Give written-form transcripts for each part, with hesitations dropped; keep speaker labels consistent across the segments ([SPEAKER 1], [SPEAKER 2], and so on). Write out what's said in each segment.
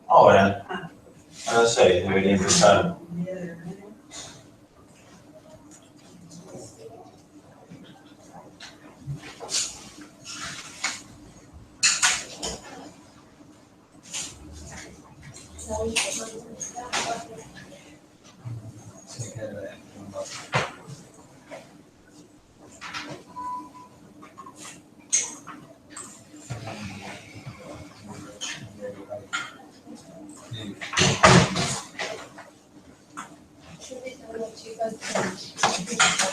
[SPEAKER 1] Ahora, a las 6 debería empezar.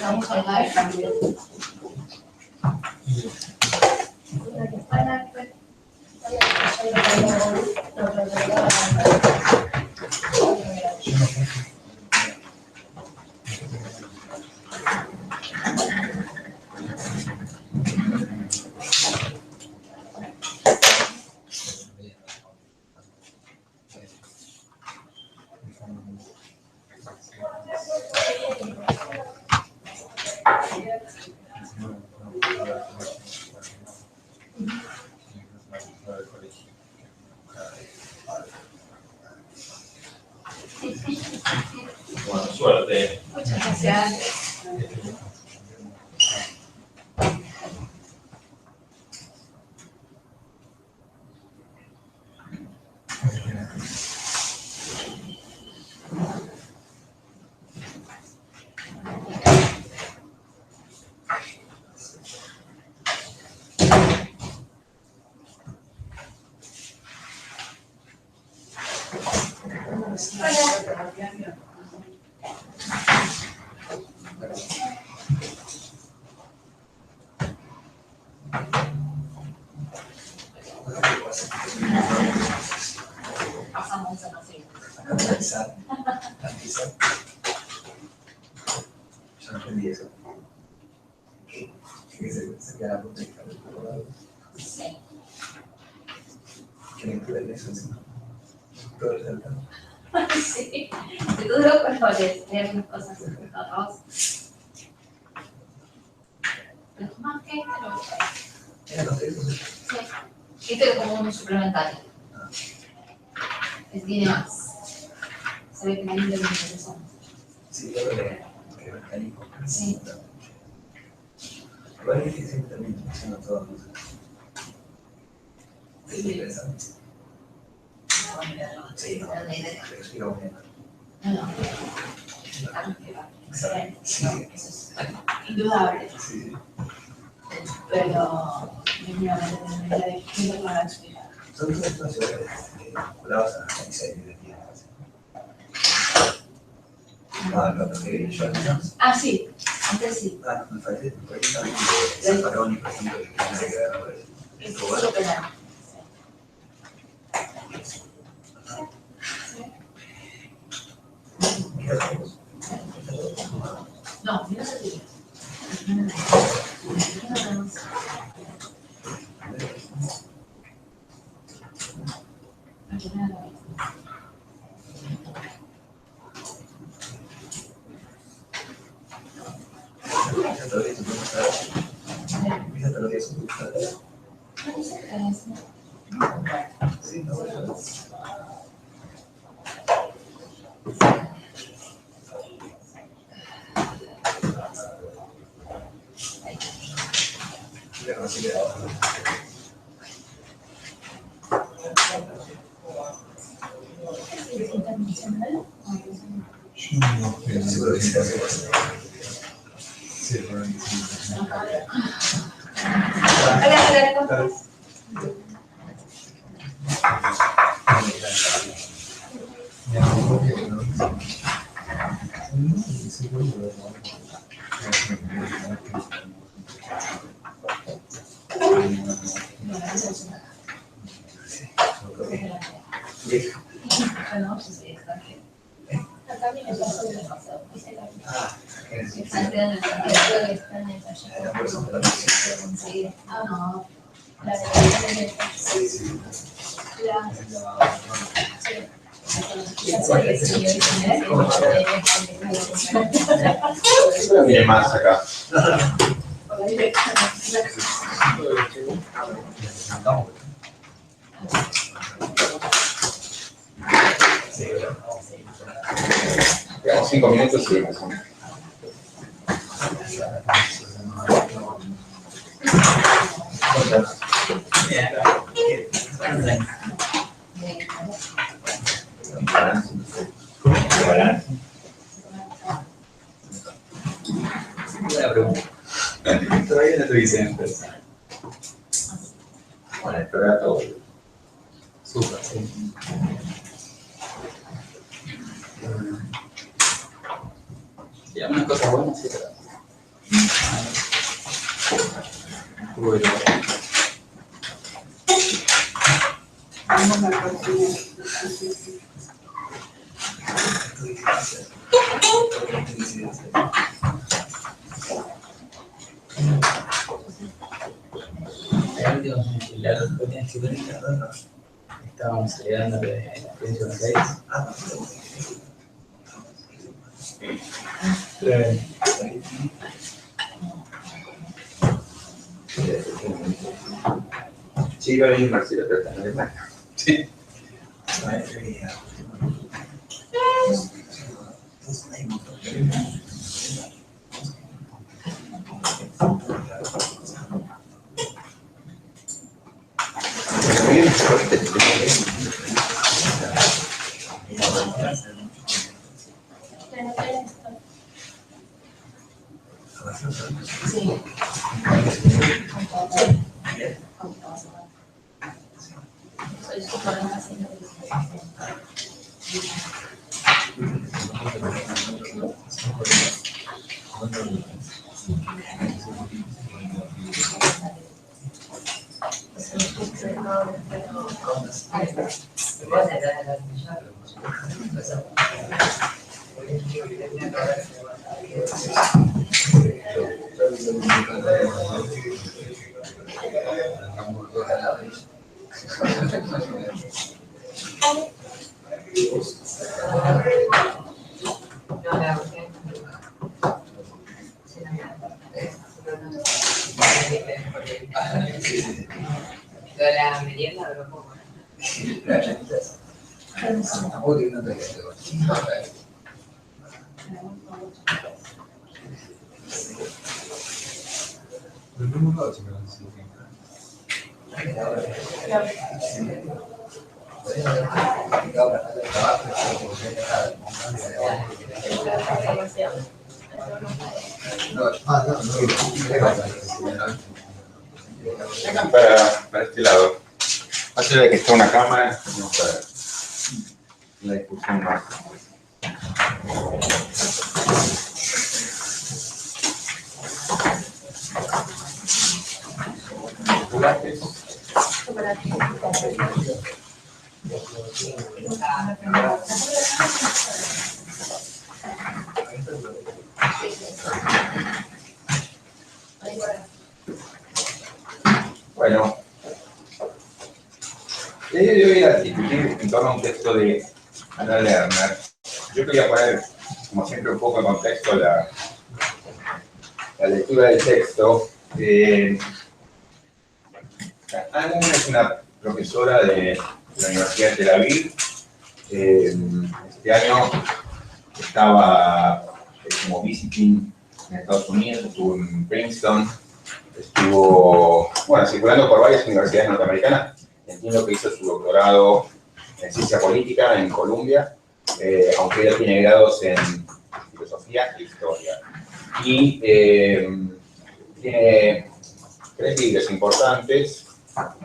[SPEAKER 2] Vamos a hablar también.
[SPEAKER 1] Bueno, suerte.
[SPEAKER 2] Muchas gracias. Pasamos a la siguiente.
[SPEAKER 3] Ya no entendí eso. Que se queda por el lado.
[SPEAKER 2] Sí.
[SPEAKER 3] ¿Quieren incluir eso encima? Todo el saltado.
[SPEAKER 2] Sí. De todos los colores, leer las cosas todos. Los más que
[SPEAKER 3] Era no sé,
[SPEAKER 2] sí. Este es como un suplementario. Tiene más. Se ve que hay de interesante.
[SPEAKER 3] sí, yo creo que mecánico.
[SPEAKER 2] Sí.
[SPEAKER 3] Igual es que siempre termino haciendo todo. Es interesante. Sí, no. Pero sí, lo voy a
[SPEAKER 2] No. Excelente.
[SPEAKER 3] Sí.
[SPEAKER 2] Eso es indudable.
[SPEAKER 3] Sí.
[SPEAKER 2] Pero definitivamente tendría que ir para explicar.
[SPEAKER 3] Son todas estas ciudades vinculadas a la miseria de tierra. No, porque yo no.
[SPEAKER 2] Ah, sí. Antes sí.
[SPEAKER 3] Me parece por ahí también de Zaffaroni, por ejemplo, que tiene que ver ahora.
[SPEAKER 2] Es solo penal. No, mira ese tío.
[SPEAKER 3] Sí, no,
[SPEAKER 1] Viene más acá.
[SPEAKER 4] 5 minutos y empezamos.
[SPEAKER 3] Buena pregunta. Todavía no te dicen, pero
[SPEAKER 4] Bueno, esto era todo.
[SPEAKER 3] súper, sí. Sí, algunas cosas buenas, sí, pero... Bueno. Estábamos celebrando la experiencia de los gays.
[SPEAKER 4] Sí, va a venir Marcelo, pero está en Alemania.
[SPEAKER 3] Sí.
[SPEAKER 2] Soy súper impaciente.
[SPEAKER 5] La merienda de los pocos.
[SPEAKER 4] Vengan para este lado. Más allá de que está una cámara, vamos a ver la discusión más. Bueno, la idea de hoy era discutir en torno a un texto de Anna Lerner. Yo quería poner, como siempre, un poco en contexto la lectura del texto. Anna es una profesora de la Universidad de Tel Aviv. Este año estaba como visiting en Estados Unidos, estuvo en Princeton, estuvo, bueno, circulando por varias universidades norteamericanas. Entiendo que hizo su doctorado en ciencia política en Columbia, aunque ella tiene grados en filosofía e historia. Y tiene 3 libros importantes.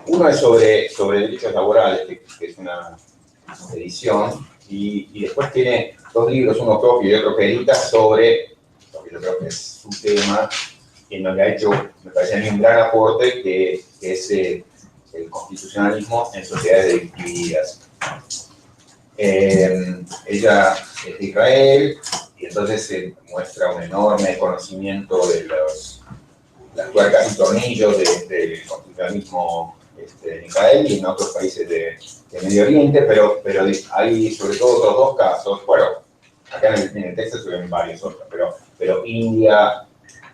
[SPEAKER 4] Uno es sobre derechos laborales, que es una edición, y después tiene 2 libros, uno propio y otro que edita, sobre lo que yo creo que es su tema, en donde ha hecho, me parece a mí, un gran aporte, que es el constitucionalismo en sociedades divididas. Ella es de Israel, y entonces muestra un enorme conocimiento de las tuercas y tornillos del constitucionalismo en Israel y en otros países de Medio Oriente, pero hay sobre todo otros 2 casos. Bueno, acá en el texto se ven varios otros, pero India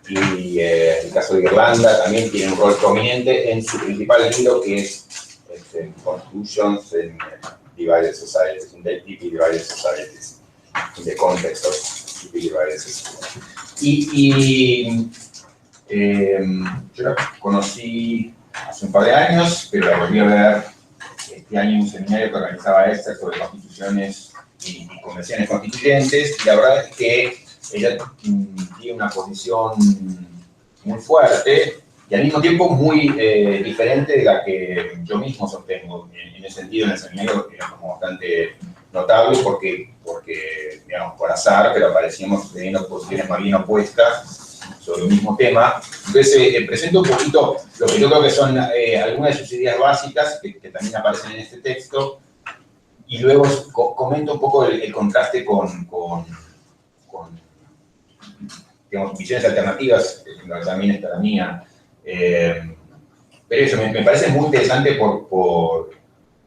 [SPEAKER 4] y el caso de Irlanda también tienen un rol prominente en su principal libro, que es Constitutions in Divided Societies, in Divided Societies, de contextos. Yo la conocí hace un par de años, pero la volví a ver este año en un seminario que organizaba esta sobre constituciones y convenciones constituyentes, y la verdad es que ella tiene una posición muy fuerte y al mismo tiempo muy diferente de la que yo mismo sostengo. En ese sentido, en el seminario era como bastante notable porque digamos, por azar, pero aparecíamos teniendo posiciones más bien opuestas sobre el mismo tema. Entonces, presento un poquito lo que yo creo que son algunas de sus ideas básicas, que también aparecen en este texto, y luego comento un poco el contraste con digamos, visiones alternativas, también está la mía. Pero eso, me parece muy interesante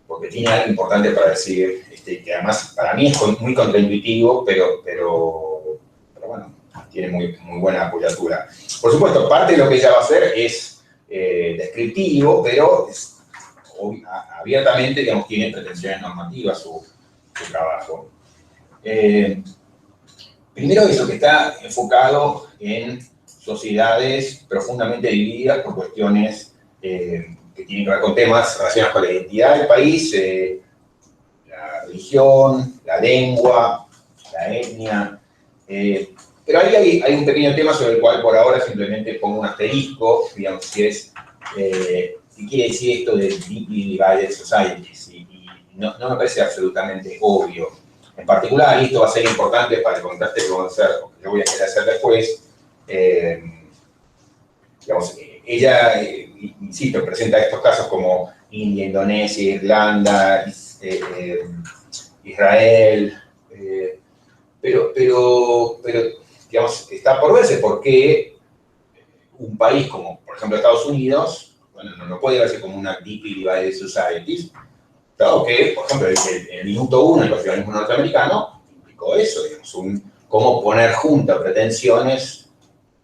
[SPEAKER 4] porque tiene algo importante para decir, que además para mí es muy contraintuitivo, pero bueno, tiene muy buena apoyatura. Por supuesto, parte de lo que ella va a hacer es descriptivo, pero abiertamente, digamos, tiene pretensiones normativas su trabajo. Primero eso, que está enfocado en sociedades profundamente divididas por cuestiones que tienen que ver con temas relacionados con la identidad del país, la religión, la lengua, la etnia. Pero ahí hay un pequeño tema sobre el cual por ahora simplemente pongo un asterisco, digamos, si es, ¿qué quiere decir esto de deeply divided societies? Y no me parece absolutamente obvio. En particular, y esto va a ser importante para el contraste que yo voy a querer hacer después, digamos, ella, insisto, presenta estos casos como India, Indonesia, Irlanda, Israel, pero, digamos, está por verse por qué un país como, por ejemplo, Estados Unidos, bueno, no puede verse como una deeply divided society, dado que, por ejemplo, en el minuto 1 el nacionalismo norteamericano implicó eso, digamos, cómo poner juntas pretensiones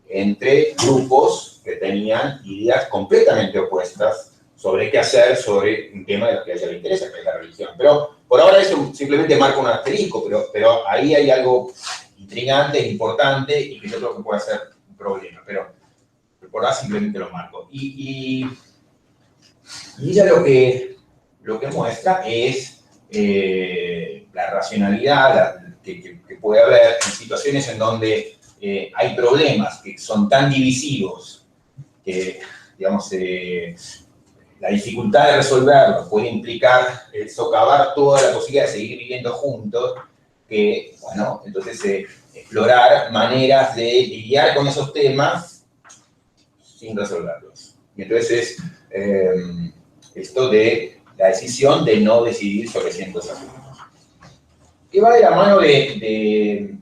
[SPEAKER 4] entre grupos que tenían ideas completamente opuestas sobre qué hacer sobre un tema de lo que a ella le interesa, que es la religión. Pero por ahora eso simplemente marca un asterisco, pero ahí hay algo intrigante, importante, y que yo creo que puede ser un problema, pero por ahora simplemente lo marco. Y ella lo que muestra es la racionalidad que puede haber en situaciones en donde hay problemas que son tan divisivos que, digamos, la dificultad de resolverlos puede implicar socavar toda la posibilidad de seguir viviendo juntos, que, bueno, entonces explorar maneras de lidiar con esos temas sin resolverlos. Y entonces esto de la decisión de no decidir sobre ciertos asuntos, que va de la mano de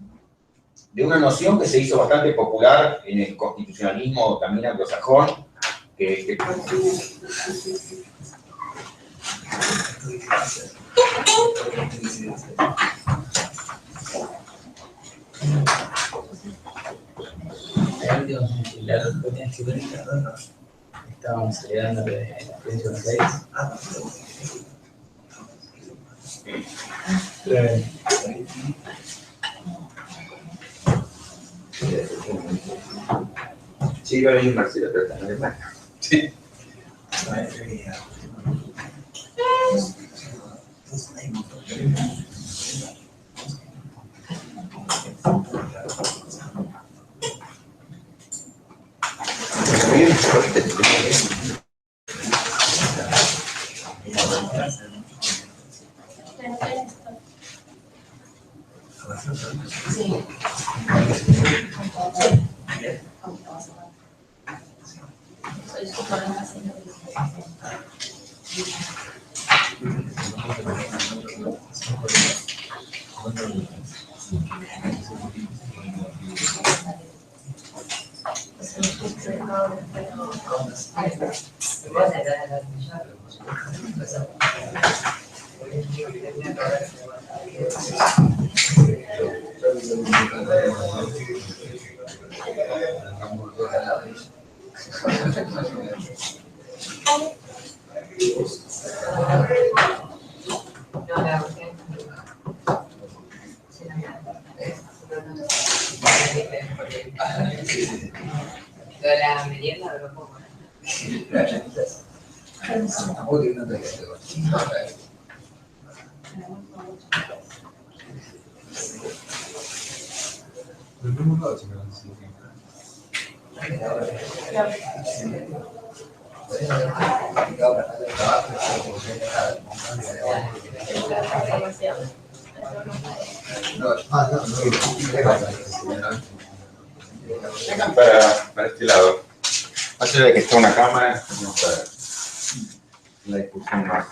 [SPEAKER 4] una noción que se hizo bastante popular en el constitucionalismo también anglosajón, que
[SPEAKER 6] estábamos celebrando la experiencia de Buenos Aires.
[SPEAKER 4] sí, va a venir Marcelo, pero está en Alemania. Sí.
[SPEAKER 5] Lo de la merienda duró poco, ¿no?
[SPEAKER 4] Vengan para este lado. Más allá de que está una cámara, vamos a ver la discusión más.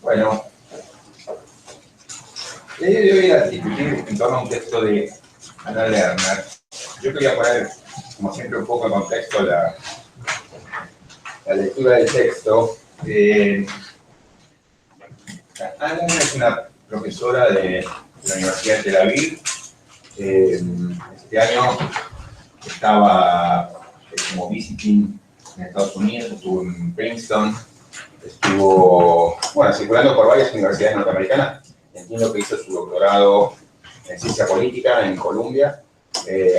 [SPEAKER 4] Bueno, la idea de hoy era discutir en torno a un texto de Hannah Lerner. Yo quería poner, como siempre, un poco en contexto la lectura del texto. Hannah Lerner es una profesora de la Universidad de Tel Aviv. Este año estaba como visiting en Estados Unidos, estuvo en Princeton, estuvo, bueno, circulando por varias universidades norteamericanas. Entiendo que hizo su doctorado en ciencia política en Columbia,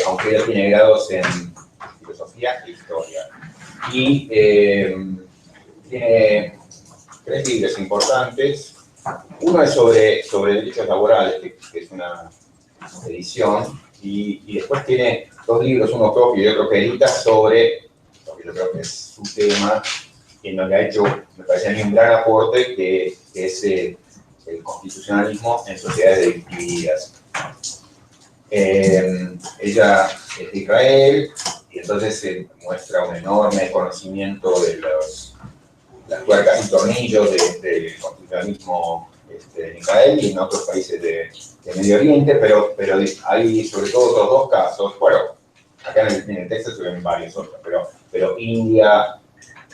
[SPEAKER 4] aunque ella tiene grados en filosofía e historia. Y tiene 3 libros importantes. Uno es sobre derechos laborales, que es una edición, y después tiene 2 libros, uno propio y otro que edita sobre, porque yo creo que es su tema, en donde ha hecho, me parece a mí, un gran aporte, que es el constitucionalismo en sociedades divididas. Ella es de Israel, y entonces muestra un enorme conocimiento de las tuercas y tornillos del constitucionalismo en Israel y en otros países de Medio Oriente, pero hay sobre todo otros 2 casos. Bueno, acá en el texto se ven varios otros, pero India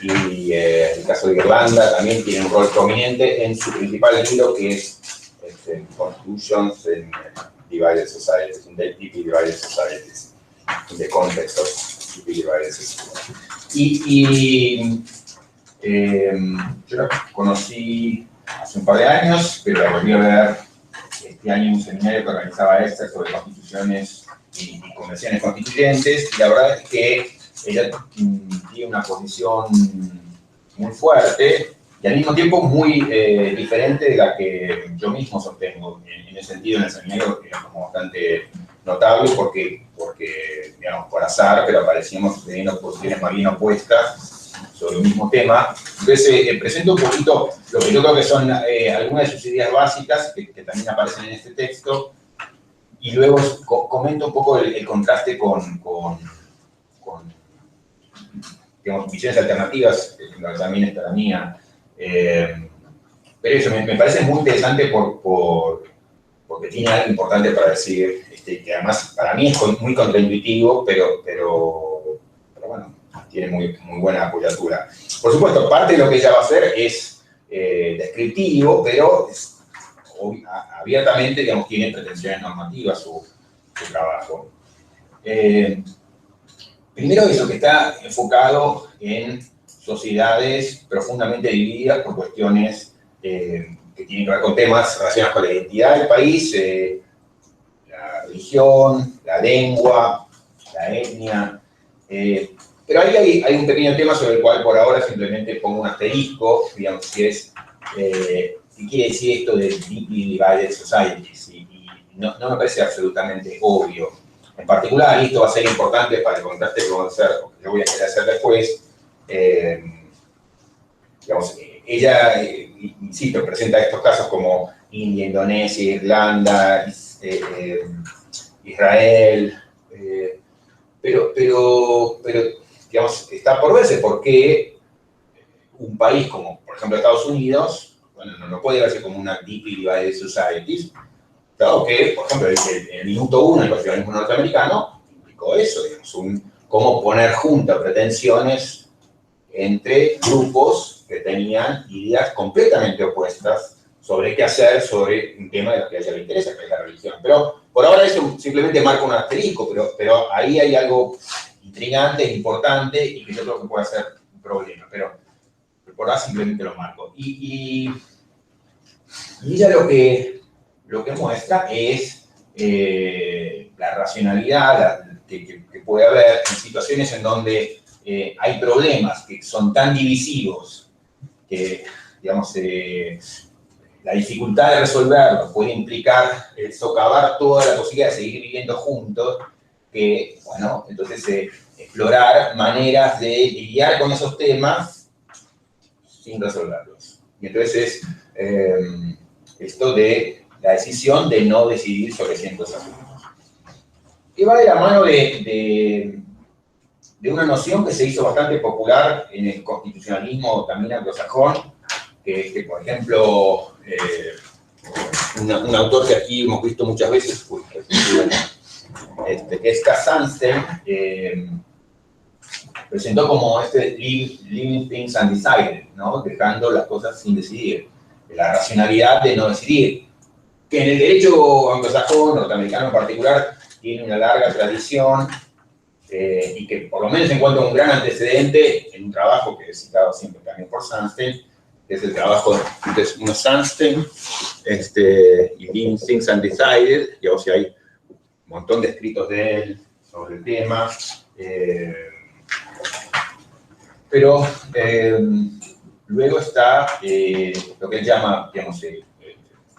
[SPEAKER 4] y el caso de Irlanda también tienen un rol prominente en su principal libro, que es Constitutions in Divided Societies, in Deeply Divided Societies, in the Context of Deeply Divided Societies. Yo la conocí hace un par de años, pero la volví a ver este año en un seminario que organizaba Esther sobre constituciones y convenciones constituyentes, y la verdad es que ella tiene una posición muy fuerte y al mismo tiempo muy diferente de la que yo mismo sostengo. En ese sentido, en el seminario era como bastante notable porque digamos, por azar, pero aparecíamos teniendo posiciones más bien opuestas sobre el mismo tema. Entonces, presento un poquito lo que yo creo que son algunas de sus ideas básicas que también aparecen en este texto, y luego comento un poco el contraste con digamos, visiones alternativas, que también está la mía. Pero eso, me parece muy interesante porque tiene algo importante para decir, que además para mí es muy contraintuitivo, pero bueno, tiene muy buena apoyatura. Por supuesto, parte de lo que ella va a hacer es descriptivo, pero abiertamente, digamos, tiene pretensiones normativas su trabajo. Primero eso, que está enfocado en sociedades profundamente divididas por cuestiones que tienen que ver con temas relacionados con la identidad del país, la religión, la lengua, la etnia. Pero ahí hay un pequeño tema sobre el cual por ahora simplemente pongo un asterisco, digamos, que es qué quiere decir esto de Deeply Divided Societies, y no me parece absolutamente obvio. En particular, y esto va a ser importante para el contraste que vamos a hacer, o que yo voy a querer hacer después, digamos, ella, insisto, presenta estos casos como India, Indonesia, Irlanda, Israel, pero, digamos, está por verse por qué un país como, por ejemplo, Estados Unidos, bueno, no puede verse como una Deeply Divided Societies, dado que, por ejemplo, el minuto 1 del constitucionalismo norteamericano implicó eso, digamos, cómo poner juntas pretensiones entre grupos que tenían ideas completamente opuestas sobre qué hacer sobre un tema de lo que a ella le interesa, que es la religión. Pero por ahora eso simplemente marca un asterisco, pero ahí hay algo intrigante, importante, y que yo creo que puede ser un problema. Pero por ahora simplemente lo marco. Y ella lo que muestra es la racionalidad que puede haber en situaciones en donde hay problemas que son tan divisivos que, digamos, la dificultad de resolverlos puede implicar socavar toda la posibilidad de seguir viviendo juntos, que, bueno, entonces explorar maneras de lidiar con esos temas sin resolverlos. Y entonces esto de la decisión de no decidir sobre ciertos asuntos. Que va de la mano de una noción que se hizo bastante popular en el constitucionalismo también anglosajón, que por ejemplo, un autor que aquí hemos visto muchas veces, que es Cass Sunstein, presentó como Leaving Things Undecided, ¿no? Dejando las cosas sin decidir, la racionalidad de no decidir, que en el derecho anglosajón, norteamericano en particular, tiene una larga tradición y que por lo menos encuentra un gran antecedente en un trabajo que he citado siempre también por Sunstein, que es el trabajo de Sunstein, y Leaving Things Undecided, y o sea, hay un montón de escritos de él sobre el tema, pero luego está lo que él llama, digamos,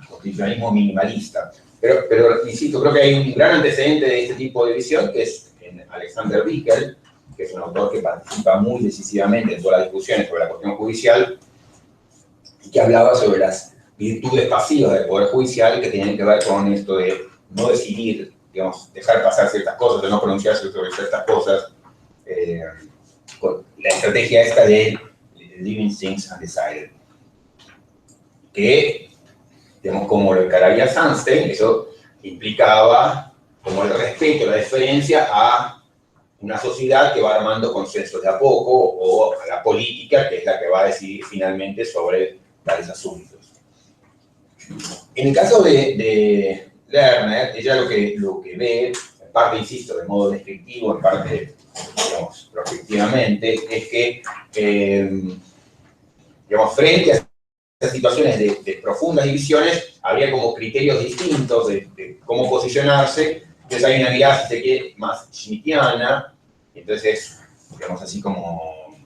[SPEAKER 4] constitucionalismo minimalista. Pero, insisto, creo que hay un gran antecedente de este tipo de visión, que es en Alexander Bickel, que es un autor que participa muy decisivamente en todas las discusiones sobre la cuestión judicial, y que hablaba sobre las virtudes pasivas del Poder Judicial que tienen que ver con esto de no decidir, digamos, dejar pasar ciertas cosas, de no pronunciarse sobre ciertas cosas, con la estrategia esta de Leaving Things Undecided, que, digamos, como lo encararía Sunstein, eso implicaba como el respeto, la deferencia a una sociedad que va armando consensos de a poco, o a la política, que es la que va a decidir finalmente sobre tales asuntos. En el caso de Lerner, ella lo que ve, en parte, insisto, de modo descriptivo, en parte, digamos, prospectivamente, es que, digamos, frente a estas situaciones de profundas divisiones, habría como criterios distintos de cómo posicionarse. Entonces hay una mirada, si se quiere, más schmittiana, entonces, digamos, así como,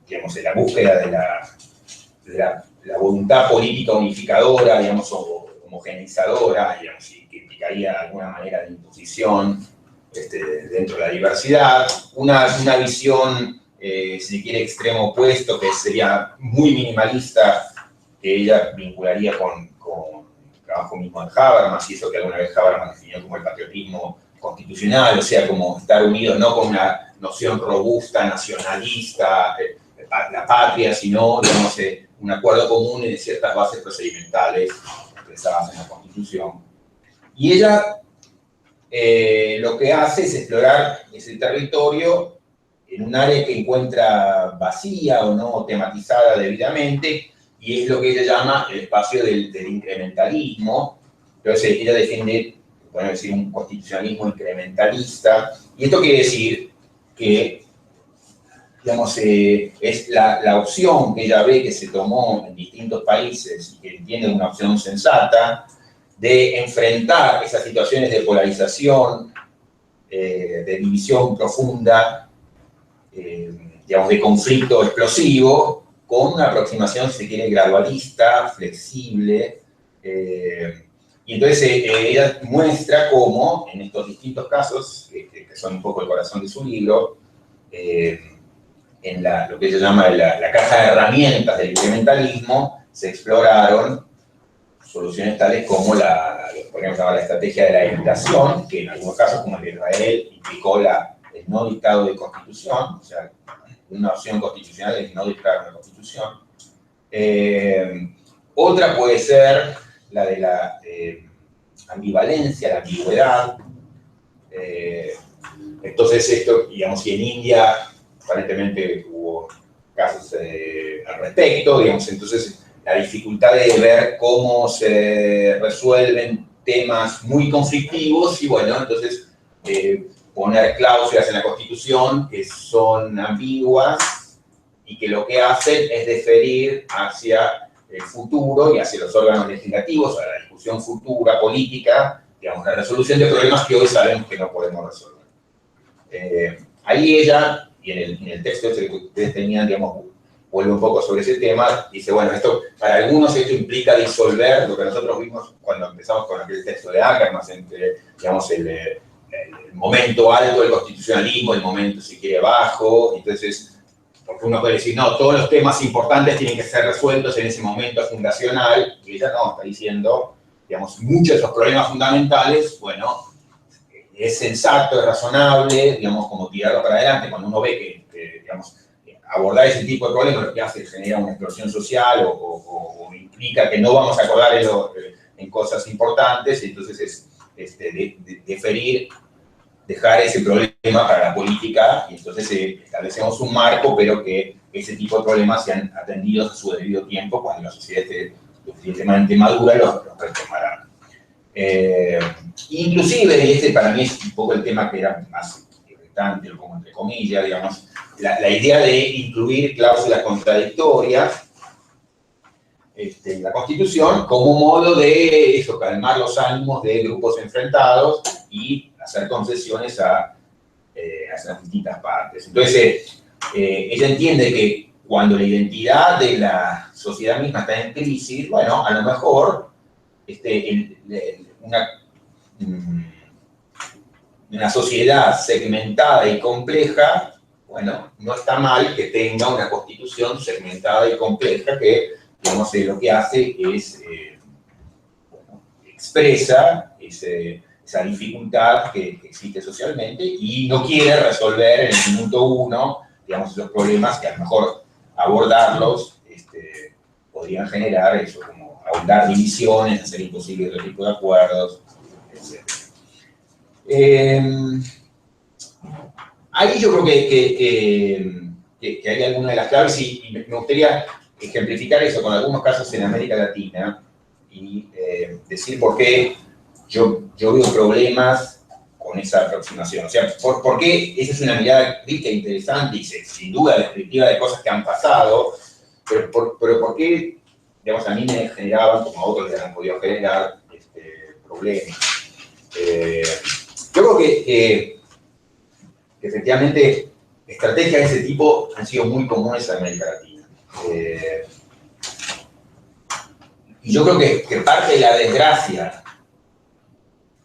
[SPEAKER 4] digamos, en la búsqueda de la voluntad política unificadora, digamos, o homogeneizadora, digamos, y que implicaría alguna manera de imposición dentro de la diversidad. Una visión, si se quiere, extremo opuesto, que sería muy minimalista, que ella vincularía con el trabajo mismo de Habermas, y eso que alguna vez Habermas definió como el patriotismo constitucional, o sea, como estar unidos no con una noción robusta, nacionalista, la patria, sino, digamos, un acuerdo común en ciertas bases procedimentales expresadas en la Constitución. Y ella lo que hace es explorar ese territorio en un área que encuentra vacía o no tematizada debidamente, y es lo que ella llama el espacio del incrementalismo. Entonces ella defiende, podemos decir, un constitucionalismo incrementalista, y esto quiere decir que, digamos, es la opción que ella ve que se tomó en distintos países y que entiende una opción sensata de enfrentar esas situaciones de polarización, de división profunda, digamos, de conflicto explosivo, con una aproximación, si se quiere, gradualista, flexible. Y entonces ella muestra cómo, en estos distintos casos, que son un poco el corazón de su libro, en lo que ella llama la caja de herramientas del incrementalismo, se exploraron soluciones tales como podríamos llamar la estrategia de la evitación, que en algunos casos, como el de Israel, implicó el no dictado de constitución, o sea, una opción constitucional es no dictar una constitución. Otra puede ser la de la ambivalencia, la ambigüedad. Entonces esto, digamos, si en India aparentemente hubo casos al respecto, digamos, entonces la dificultad de ver cómo se resuelven temas muy conflictivos y bueno, entonces poner cláusulas en la Constitución que son ambiguas y que lo que hacen es deferir hacia el futuro y hacia los órganos legislativos, a la discusión futura, política, digamos, la resolución de problemas que hoy sabemos que no podemos resolver. Ahí ella, y en el texto ese que ustedes tenían, digamos, vuelve un poco sobre ese tema, dice, bueno, para algunos esto implica disolver lo que nosotros vimos cuando empezamos con aquel texto de Ackerman, entre, digamos, el momento alto del constitucionalismo, el momento, si quiere, bajo, entonces, porque uno puede decir, no, todos los temas importantes tienen que ser resueltos en ese momento fundacional, y ella no, está diciendo, digamos, muchos de esos problemas fundamentales, bueno, es sensato, es razonable, digamos, como tirarlo para adelante, cuando uno ve que digamos, abordar ese tipo de problemas lo que hace es generar una explosión social o implica que no vamos a acordar en cosas importantes, entonces es deferir, dejar ese problema para la política y entonces establecemos un marco, pero que ese tipo de problemas sean atendidos a su debido tiempo cuando la sociedad esté suficientemente madura y los retomará. Inclusive, y este para mí es un poco el tema que era más irritante, como entre comillas, digamos, la idea de incluir cláusulas contradictorias en la Constitución como modo de eso, calmar los ánimos de grupos enfrentados y hacer concesiones a esas distintas partes. Entonces, ella entiende que cuando la identidad de la sociedad misma está en crisis, bueno, a lo mejor una sociedad segmentada y compleja, bueno, no está mal que tenga una constitución segmentada y compleja que, digamos, lo que hace es, bueno, expresa esa dificultad que existe socialmente y no quiere resolver en el minuto uno, digamos, los problemas que a lo mejor abordarlos podrían generar eso, como ahondar divisiones, hacer imposible otro tipo de acuerdos, etc. Ahí yo creo que hay alguna de las claves y me gustaría ejemplificar eso con algunos casos en América Latina y decir por qué yo veo problemas con esa aproximación. O sea, por qué esa es una mirada rica e interesante y sin duda descriptiva de cosas que han pasado, pero por qué, digamos, a mí me generaban, como a otros les han podido generar, problemas. Yo creo que efectivamente estrategias de ese tipo han sido muy comunes en América Latina. Y yo creo que parte de la desgracia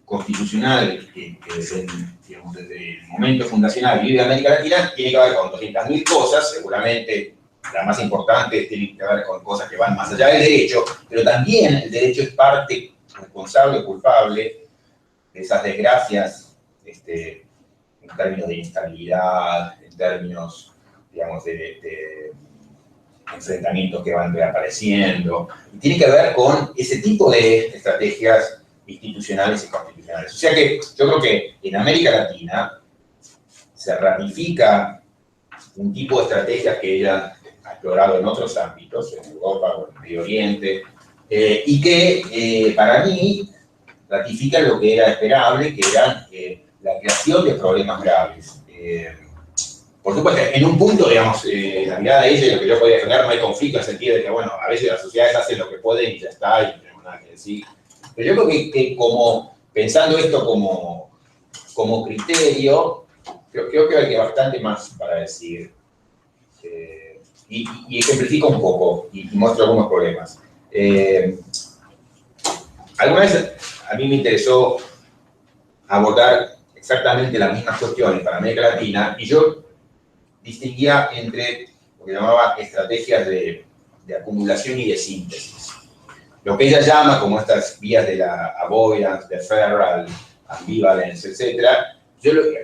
[SPEAKER 4] constitucional que desde el momento fundacional vive América Latina tiene que ver con 200.000 cosas, seguramente la más importante tiene que ver con cosas que van más allá del derecho, pero también el derecho es parte responsable o culpable de esas desgracias en términos de inestabilidad, en términos, digamos, de enfrentamientos que van reapareciendo. Y tiene que ver con ese tipo de estrategias institucionales y constitucionales. O sea que yo creo que en América Latina se ratifica un tipo de estrategias que ella ha explorado en otros ámbitos, en Europa o en el Medio Oriente, y que para mí ratifican lo que era esperable, que era la creación de problemas graves. Por supuesto, en un punto, digamos, la mirada de ella y lo que yo podía defender, no hay conflicto en el sentido de que, bueno, a veces las sociedades hacen lo que pueden y ya está, y no tenemos nada que decir. Pero yo creo que como, pensando esto como criterio, creo que hay bastante más para decir. Y ejemplifico un poco y muestro algunos problemas. Alguna vez a mí me interesó abordar exactamente las mismas cuestiones para América Latina y yo distinguía entre lo que llamaba estrategias de acumulación y de síntesis. Lo que ella llama como estas vías de la avoidance, deferral, ambivalence, etc.,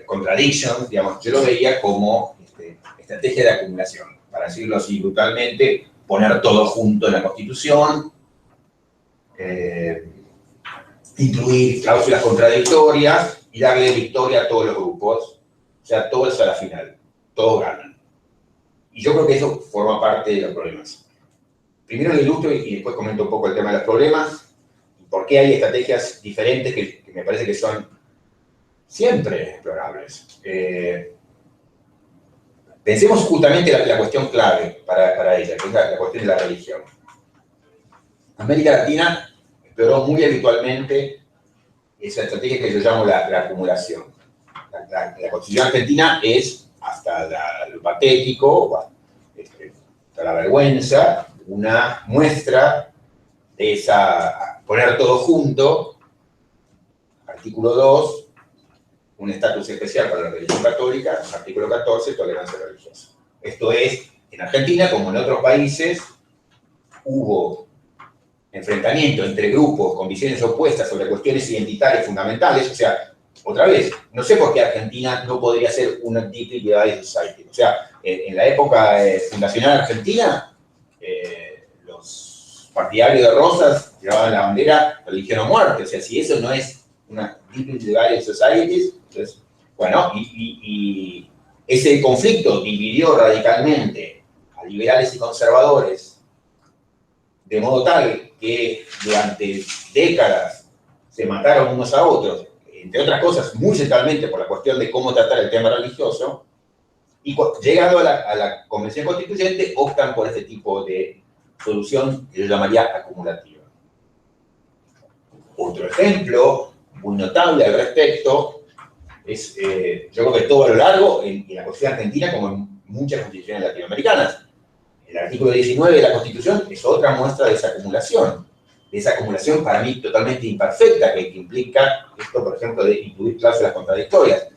[SPEAKER 4] contradictions, digamos, yo lo veía como estrategia de acumulación. Para decirlo así brutalmente, poner todo junto en la Constitución, incluir cláusulas contradictorias y darle victoria a todos los grupos, o sea, todos a la final, todos ganan. Y yo creo que eso forma parte de los problemas. Primero lo ilustro y después comento un poco el tema de los problemas, por qué hay estrategias diferentes que me parece que son siempre explorables. Pensemos justamente la cuestión clave para ella, que es la cuestión de la religión. América Latina exploró muy habitualmente esa estrategia que yo llamo la acumulación. La Constitución argentina es, hasta lo patético, hasta la vergüenza, una muestra de esa, poner todo junto, artículo 2, un estatus especial para la religión católica, artículo 14, tolerancia religiosa. Esto es, en Argentina, como en otros países, hubo enfrentamiento entre grupos con visiones opuestas sobre cuestiones identitarias fundamentales, o sea, otra vez, no sé por qué Argentina no podría ser una deeply divided society. O sea, en la época fundacional argentina, los partidarios de Rosas llevaban la bandera religión o muerte. O sea, si eso no es una deeply divided society, entonces, bueno, y ese conflicto dividió radicalmente a liberales y conservadores de modo tal que durante décadas se mataron unos a otros, entre otras cosas, muy centralmente por la cuestión de cómo tratar el tema religioso, y llegando a la Convención Constituyente, optan por este tipo de solución que yo llamaría acumulativa. Otro ejemplo muy notable al respecto es, yo creo que todo a lo largo, en la Constitución argentina, como en muchas constituciones latinoamericanas, el artículo 19 de la Constitución es otra muestra de esa acumulación para mí totalmente imperfecta, que implica esto, por ejemplo, de incluir cláusulas contradictorias.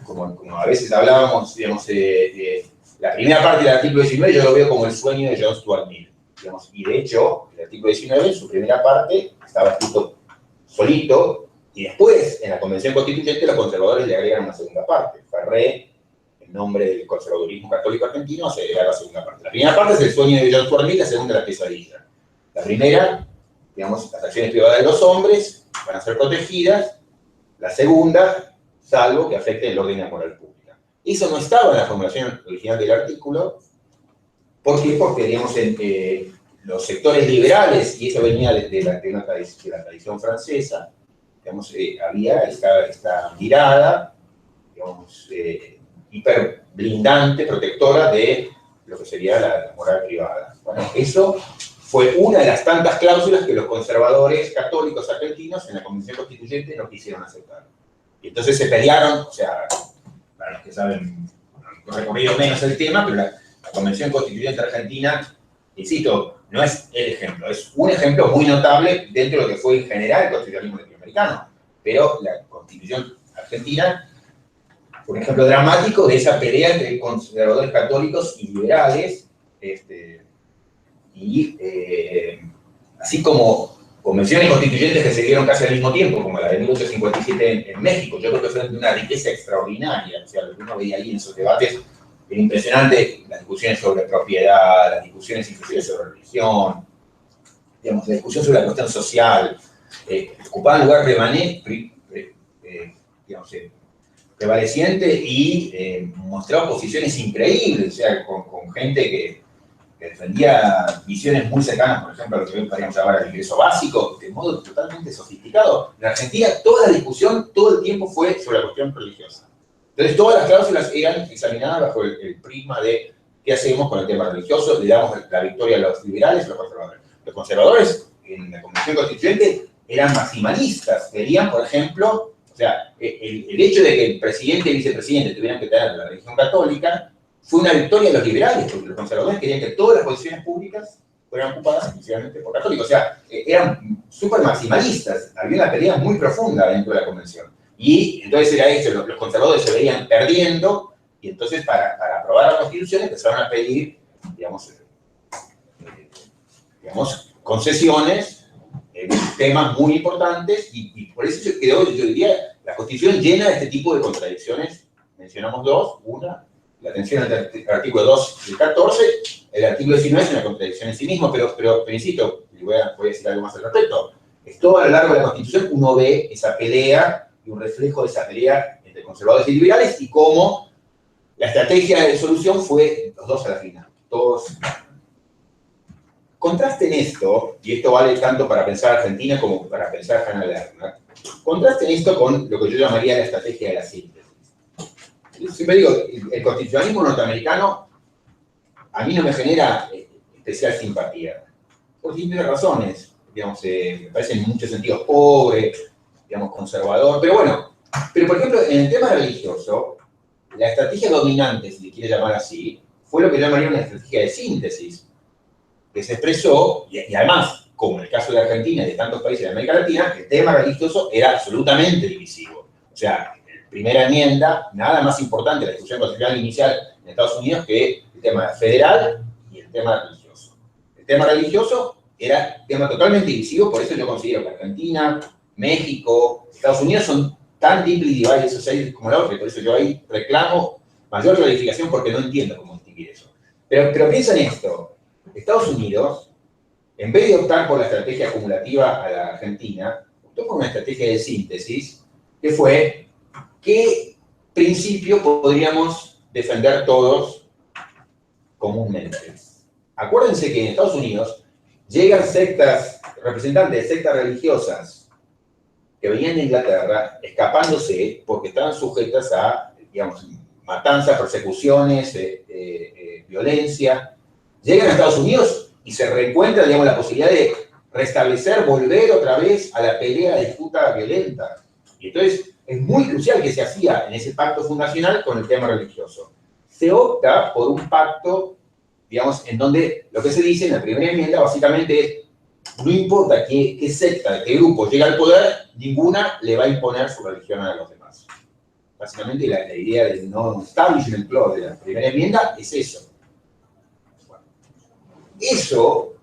[SPEAKER 4] Como a veces hablábamos, digamos, la primera parte del artículo 19 yo lo veo como el sueño de John Stuart Mill, digamos, y de hecho, el artículo 19, en su primera parte, estaba escrito solito, y después, en la Convención Constituyente, los conservadores le agregan una segunda parte. Ferré, en nombre del conservadurismo católico argentino, se agrega la segunda parte. La primera parte es el sueño de John Stuart Mill, la segunda la pesadilla. La primera, digamos, las acciones privadas de los hombres van a ser protegidas. La segunda, salvo que afecte el orden y la moral pública. Eso no estaba en la formulación original del artículo. ¿Por qué? Porque, digamos, los sectores liberales, y eso venía de la tradición francesa, digamos, había esta mirada, digamos, hiper blindante, protectora de lo que sería la moral privada. Bueno, eso fue una de las tantas cláusulas que los conservadores católicos argentinos en la Convención Constituyente no quisieron aceptar. Y entonces se pelearon, o sea, para los que saben, han recorrido menos el tema, pero la Convención Constituyente argentina, insisto, no es el ejemplo, es un ejemplo muy notable dentro de lo que fue en general el constitucionalismo latinoamericano. Pero la Constitución argentina, por ejemplo, dramático de esa pelea entre conservadores católicos y liberales, así como convenciones constituyentes que se dieron casi al mismo tiempo, como la de 1857 en México. Yo creo que fue de una riqueza extraordinaria. O sea, lo que uno veía ahí en esos debates era impresionante, las discusiones sobre propiedad, las discusiones inclusive sobre religión, digamos, la discusión sobre la cuestión social, ocupaban lugar prevaleciente y mostraba posiciones increíbles, o sea, con gente que defendía visiones muy cercanas, por ejemplo, a lo que podríamos llamar el ingreso básico, de modo totalmente sofisticado. En Argentina, toda la discusión, todo el tiempo fue sobre la cuestión religiosa. Entonces, todas las cláusulas eran examinadas bajo el prisma de qué hacemos con el tema religioso, le damos la victoria a los liberales o a los conservadores. Los conservadores, en la Convención Constituyente, eran maximalistas. Querían, por ejemplo, o sea, el hecho de que el presidente y vicepresidente tuvieran que tener la religión católica fue una victoria de los liberales, porque los conservadores querían que todas las posiciones públicas fueran ocupadas exclusivamente por católicos. O sea, eran súper maximalistas. Había una pelea muy profunda dentro de la convención. Y entonces era eso, los conservadores se veían perdiendo, y entonces para aprobar la Constitución empezaron a pedir, digamos, concesiones en temas muy importantes, y por eso quedó, yo diría, la Constitución llena de este tipo de contradicciones. Mencionamos dos, una, la atención al artículo 2 del 14, el artículo 19 es una contradicción en sí mismo, pero insisto, y voy a decir algo más al respecto, es todo a lo largo de la Constitución uno ve esa pelea, y un reflejo de esa pelea entre conservadores y liberales, y cómo la estrategia de solución fue los dos a la final, todos. Contrasten esto, y esto vale tanto para pensar Argentina como para pensar Hannah Lerner, contrasten esto con lo que yo llamaría la estrategia de la síntesis. Yo siempre digo, el constitucionalismo norteamericano a mí no me genera especial simpatía, por distintas razones, digamos, me parece en muchos sentidos pobre, digamos, conservador, pero bueno, pero por ejemplo, en el tema religioso, la estrategia dominante, si le quiere llamar así, fue lo que yo llamaría una estrategia de síntesis, que se expresó, y además, como en el caso de Argentina y de tantos países de América Latina, el tema religioso era absolutamente divisivo. O sea, la primera enmienda, nada más importante la discusión constitucional inicial en Estados Unidos que el tema federal y el tema religioso. El tema religioso era un tema totalmente divisivo, por eso yo considero que Argentina, México, Estados Unidos son tan deeply divided societies como la otra, y por eso yo ahí reclamo mayor clarificación porque no entiendo cómo distinguir eso. Pero piensa en esto. Estados Unidos, en vez de optar por la estrategia acumulativa a la Argentina, optó por una estrategia de síntesis, que fue qué principio podríamos defender todos comúnmente. Acuérdense que en Estados Unidos llegan sectas, representantes de sectas religiosas que venían de Inglaterra, escapándose porque estaban sujetas a, digamos, matanzas, persecuciones, violencia. Llegan a Estados Unidos y se reencuentra, digamos, la posibilidad de restablecer, volver otra vez a la pelea, a la disputa violenta. Y entonces es muy crucial que se hacía en ese pacto fundacional con el tema religioso. Se opta por un pacto, digamos, en donde lo que se dice en la primera enmienda básicamente es, no importa qué secta, qué grupo llega al poder, ninguna le va a imponer su religión a los demás. Básicamente la idea del non-establishment clause de la primera enmienda es eso. Eso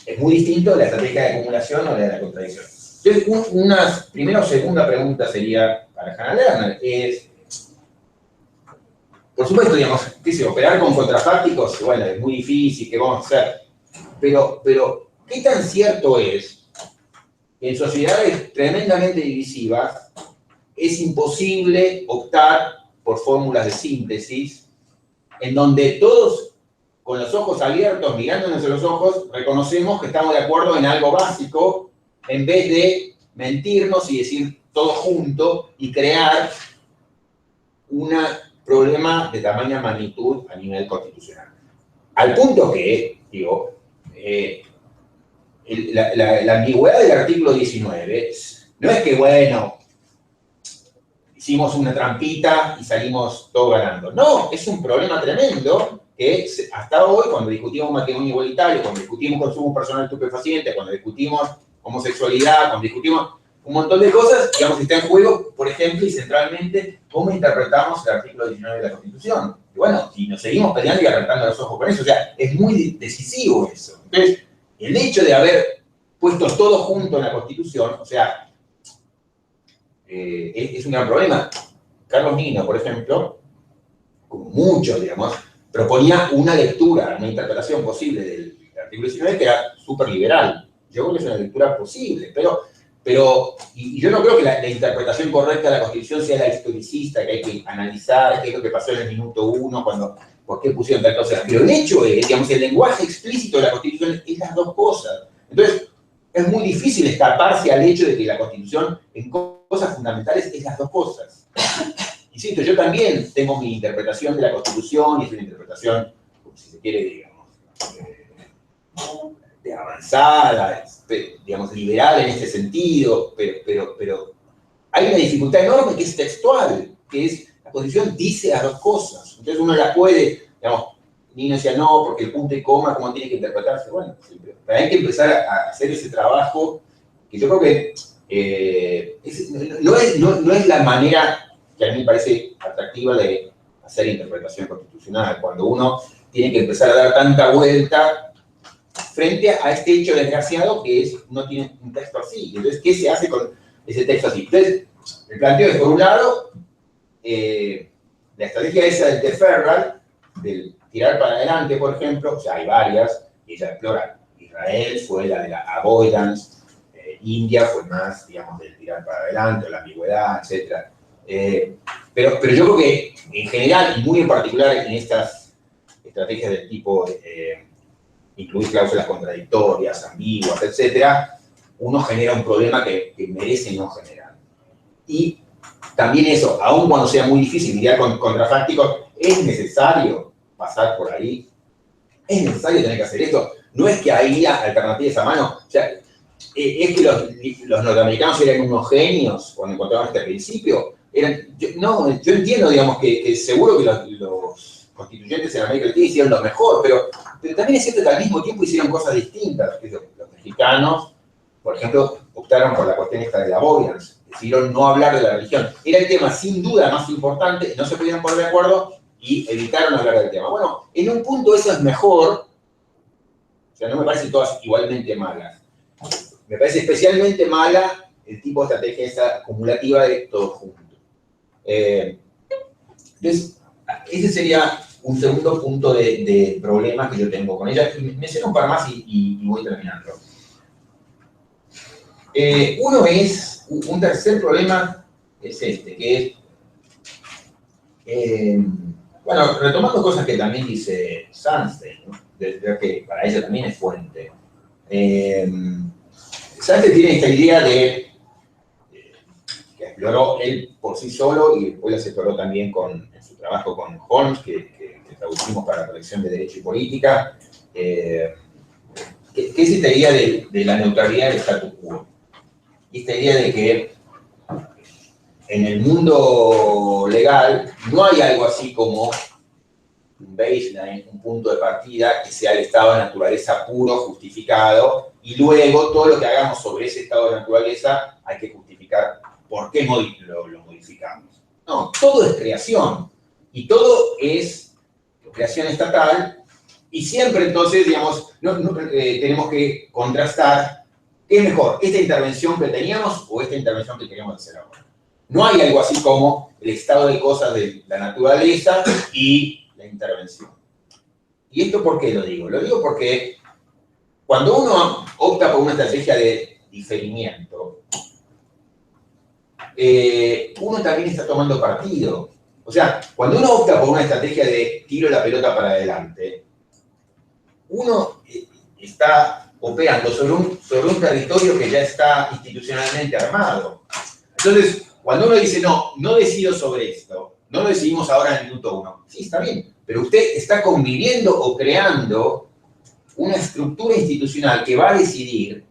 [SPEAKER 4] es muy distinto de la estrategia de acumulación o de la contradicción. Entonces, una primera o segunda pregunta sería para Hannah Lerner, es, por supuesto, digamos, operar con contrafácticos, bueno, es muy difícil, ¿qué vamos a hacer? Pero, ¿qué tan cierto es que en sociedades tremendamente divisivas es imposible optar por fórmulas de síntesis en donde todos, con los ojos abiertos, mirándonos en los ojos, reconocemos que estamos de acuerdo en algo básico, en vez de mentirnos y decir todo junto y crear un problema de tamaña magnitud a nivel constitucional? Al punto que, digo, la ambigüedad del artículo 19 no es que, bueno, hicimos una trampita y salimos todos ganando. No, es un problema tremendo que hasta hoy, cuando discutimos matrimonio igualitario, cuando discutimos consumo personal estupefaciente, cuando discutimos homosexualidad, cuando discutimos un montón de cosas, digamos, está en juego, por ejemplo, y centralmente, cómo interpretamos el artículo 19 de la Constitución. Y bueno, si nos seguimos peleando y arrancando los ojos con eso, o sea, es muy decisivo eso. Entonces, el hecho de haber puesto todo junto en la Constitución, o sea, es un gran problema. Carlos Nino, por ejemplo, como muchos, digamos, proponía una lectura, una interpretación posible del artículo 19 que era súper liberal. Yo creo que es una lectura posible, pero y yo no creo que la interpretación correcta de la Constitución sea la historicista, que hay que analizar qué es lo que pasó en el minuto 1, por qué pusieron tal cosa. Pero el hecho es, digamos, el lenguaje explícito de la Constitución es las dos cosas. Entonces, es muy difícil escaparse al hecho de que la Constitución, en cosas fundamentales, es las dos cosas. Insisto, yo también tengo mi interpretación de la Constitución, y es una interpretación, si se quiere, digamos, de avanzada, digamos, liberal en este sentido, pero hay una dificultad enorme que es textual, que es, la Constitución dice las dos cosas. Entonces uno la puede, digamos, Nino decía no, porque el punto y coma, ¿cómo tiene que interpretarse? Bueno, pero hay que empezar a hacer ese trabajo, que yo creo que no es la manera que a mí me parece atractiva de hacer interpretación constitucional, cuando uno tiene que empezar a dar tanta vuelta frente a este hecho desgraciado que es, uno tiene un texto así. Entonces, ¿qué se hace con ese texto así? Entonces, el planteo es, por un lado, la estrategia esa del deferral, del tirar para adelante, por ejemplo, o sea, hay varias, y ella explora. Israel fue la de la avoidance, India fue más, digamos, del tirar para adelante, o la ambigüedad, etc. Pero yo creo que en general, y muy en particular en estas estrategias del tipo incluir cláusulas contradictorias, ambiguas, etcétera, uno genera un problema que merece no generar. Y también eso, aun cuando sea muy difícil lidiar con contrafácticos, es necesario pasar por ahí, es necesario tener que hacer esto. No es que había alternativas a mano, o sea, es que los norteamericanos eran unos genios cuando encontraron este principio. Yo entiendo, digamos, que seguro que los constituyentes en América Latina hicieron lo mejor, pero también es cierto que al mismo tiempo hicieron cosas distintas. Los mexicanos, por ejemplo, optaron por la cuestión esta de la avoidance, decidieron no hablar de la religión. Era el tema sin duda más importante, no se podían poner de acuerdo y evitaron hablar del tema. Bueno, en un punto eso es mejor, o sea, no me parecen todas igualmente malas. Me parece especialmente mala el tipo de estrategia esa acumulativa de todos juntos. Entonces, ese sería un segundo punto de problema que yo tengo con ella. Menciono un par más y voy terminando. Un tercer problema es este, que es, bueno, retomando cosas que también dice Sunstein, ¿no? Que para ella también es fuente. Sunstein tiene esta idea que exploró él por sí solo y después las exploró también en su trabajo con Holmes, que traducimos para la colección de Derecho y Política, que es esta idea de la neutralidad del statu quo. Y esta idea de que en el mundo legal no hay algo así como un baseline, un punto de partida que sea el estado de naturaleza puro, justificado, y luego todo lo que hagamos sobre ese estado de naturaleza hay que justificar por qué lo modificamos. No, todo es creación, y todo es creación estatal, y siempre entonces, digamos, tenemos que contrastar qué es mejor, esta intervención que teníamos o esta intervención que queremos hacer ahora. No hay algo así como el estado de cosas de la naturaleza y la intervención. ¿Y esto por qué lo digo? Lo digo porque cuando uno opta por una estrategia de diferimiento, uno también está tomando partido. O sea, cuando uno opta por una estrategia de tiro la pelota para adelante, uno está operando sobre un territorio que ya está institucionalmente armado. Entonces, cuando uno dice, no decido sobre esto, no lo decidimos ahora en el minuto 1, sí, está bien, pero usted está conviviendo o creando una estructura institucional que va a decidir,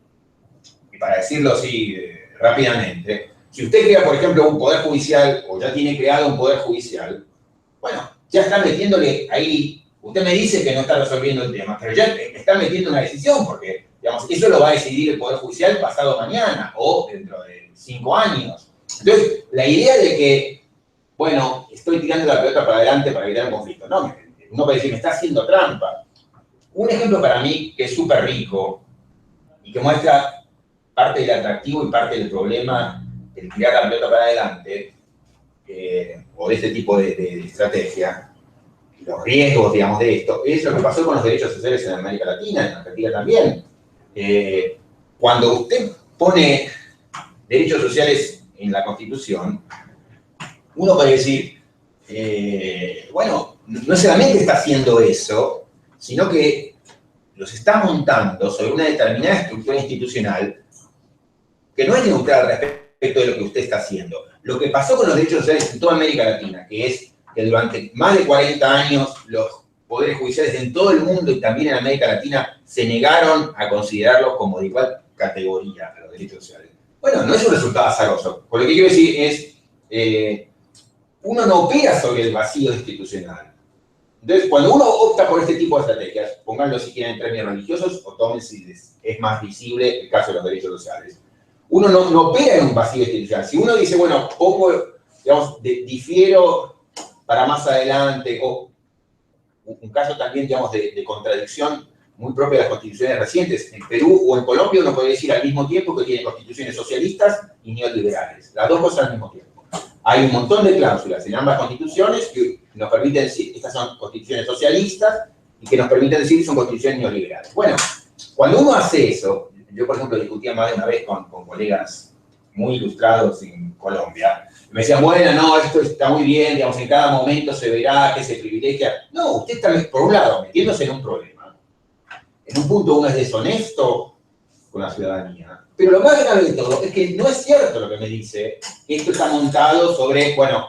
[SPEAKER 4] y para decirlo así rápidamente, si usted crea, por ejemplo, un poder judicial, o ya tiene creado un poder judicial, bueno, ya está metiéndole ahí, usted me dice que no está resolviendo el tema, pero ya está metiendo una decisión, porque, digamos, eso lo va a decidir el Poder Judicial pasado mañana, o dentro de 5 años. Entonces, la idea de que, bueno, estoy tirando la pelota para adelante para evitar un conflicto, no, uno puede decir, me está haciendo trampa. Un ejemplo para mí que es súper rico y que muestra parte del atractivo y parte del problema del tirar la pelota para adelante, o de este tipo de estrategia, los riesgos, digamos, de esto, es lo que pasó con los derechos sociales en América Latina, en Argentina también. Cuando usted pone derechos sociales en la Constitución, uno puede decir, bueno, no solamente está haciendo eso, sino que los está montando sobre una determinada estructura institucional que no es neutral respecto de lo que usted está haciendo. Lo que pasó con los derechos sociales en toda América Latina, que es que durante más de 40 años los poderes judiciales en todo el mundo y también en América Latina se negaron a considerarlos como de igual categoría a los derechos sociales. Bueno, no es un resultado azaroso. Por lo que quiero decir es, uno no opera sobre el vacío institucional. Entonces, cuando uno opta por este tipo de estrategias, pónganlo si quieren en términos religiosos o tomen si es más visible el caso de los derechos sociales, uno no opera en un vacío institucional. Si uno dice, bueno, pongo, digamos, difiero para más adelante, o un caso también, digamos, de contradicción muy propia de las constituciones recientes. En Perú o en Colombia uno puede decir al mismo tiempo que tiene constituciones socialistas y neoliberales. Las dos cosas al mismo tiempo. Hay un montón de cláusulas en ambas constituciones que nos permiten decir que estas son constituciones socialistas y que nos permiten decir que son constituciones neoliberales. Bueno, cuando uno hace eso, yo por ejemplo discutía más de una vez con colegas muy ilustrados en Colombia, me decían, bueno, no, esto está muy bien, digamos, en cada momento se verá que se privilegia. No, usted está, por un lado, metiéndose en un problema. En un punto uno es deshonesto con la ciudadanía. Pero lo más grave de todo es que no es cierto lo que me dice, que esto está montado sobre, bueno,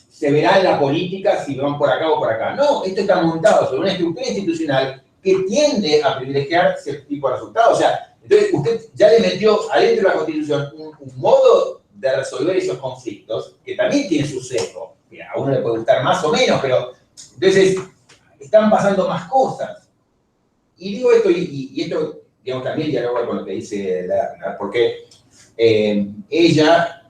[SPEAKER 4] se verá en la política si van por acá o por acá. No, esto está montado sobre una estructura institucional que tiende a privilegiar cierto tipo de resultados. O sea, entonces usted ya le metió adentro de la Constitución un modo de resolver esos conflictos que también tiene su sesgo, que a uno le puede gustar más o menos, pero entonces están pasando más cosas. Y digo esto, y esto, digamos, también dialoga con lo que dice Lerner, porque ella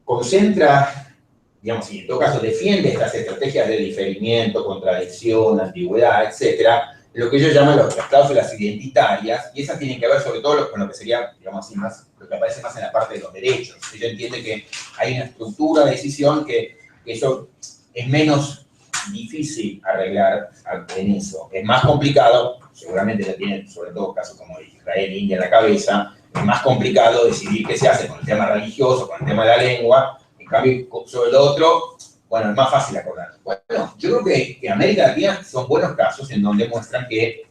[SPEAKER 4] concentra, digamos, y en todo caso defiende estas estrategias de diferimiento, contradicción, ambigüedad, etcétera, lo que ellos llaman las cláusulas identitarias, y esas tienen que ver sobre todo con lo que sería, digamos así, más, lo que aparece más en la parte de los derechos. Ella entiende que hay una estructura de decisión que eso es menos difícil arreglar en eso. Es más complicado, seguramente ya tienen, sobre todo casos como Israel e India en la cabeza, es más complicado decidir qué se hace con el tema religioso, con el tema de la lengua. En cambio, sobre lo otro, bueno, es más fácil acordar. Bueno, yo creo que América Latina son buenos casos en donde muestran que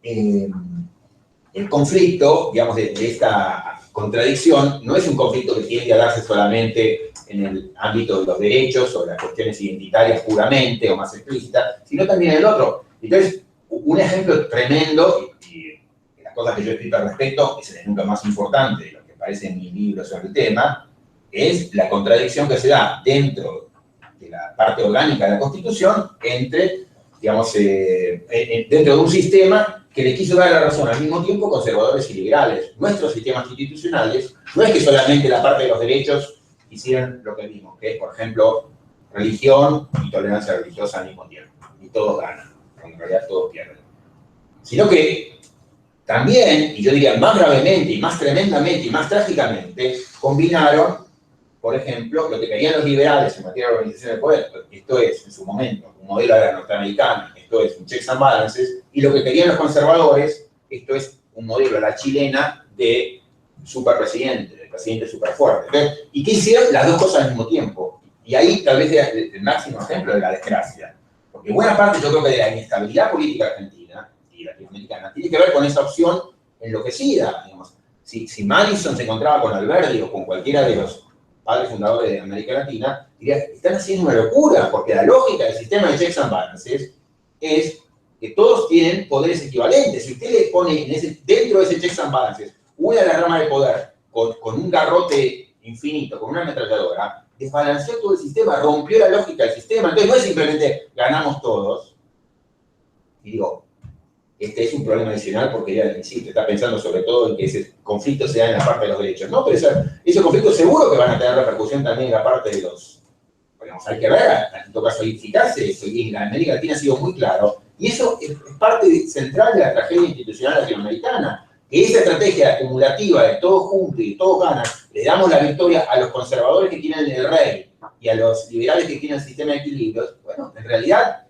[SPEAKER 4] el conflicto, digamos, de esta contradicción, no es un conflicto que tiende a darse solamente en el ámbito de los derechos o las cuestiones identitarias puramente o más explícitas, sino también en el otro. Entonces, un ejemplo tremendo, y las cosas que yo he escrito al respecto, es el ejemplo más importante de lo que aparece en mi libro sobre el tema, es la contradicción que se da dentro de la parte orgánica de la Constitución entre, digamos, dentro de un sistema que le quiso dar la razón al mismo tiempo conservadores y liberales. Nuestros sistemas institucionales no es que solamente la parte de los derechos hicieran lo que vimos, que es, por ejemplo, religión y tolerancia religiosa al mismo tiempo, y todos ganan, cuando en realidad todos pierden. Sino que también, y yo diría más gravemente, y más tremendamente, y más trágicamente, combinaron, por ejemplo, lo que querían los liberales en materia de organización del poder, esto es, en su momento, un modelo a la norteamericana, esto es un checks and balances, y lo que querían los conservadores, esto es un modelo a la chilena de superpresidente, de presidente superfuerte. ¿Y qué hicieron? Las dos cosas al mismo tiempo. Y ahí tal vez es el máximo ejemplo de la desgracia. Porque buena parte, yo creo que de la inestabilidad política argentina y latinoamericana tiene que ver con esa opción enloquecida. Digamos. Si Madison se encontraba con Alberti o con cualquiera de los padres fundadores de América Latina, diría, están haciendo una locura, porque la lógica del sistema de checks and balances es que todos tienen poderes equivalentes. Si usted le pone dentro de ese checks and balances una de las ramas de poder con un garrote infinito, con una ametralladora, desbalanceó todo el sistema, rompió la lógica del sistema. Entonces no es simplemente ganamos todos. Y digo, este es un problema adicional porque ya insisto, está pensando sobre todo en que ese conflicto se da en la parte de los derechos. No, pero esos conflictos seguro que van a tener repercusión también en la parte de los... Digamos, hay que ver, en todo caso, identificarse eso. Y en la América Latina ha sido muy claro. Y eso es parte central de la tragedia institucional latinoamericana. Que esa estrategia acumulativa de todos juntos y de todos ganan, le damos la victoria a los conservadores que tienen el rey y a los liberales que tienen el sistema de equilibrios, bueno, en realidad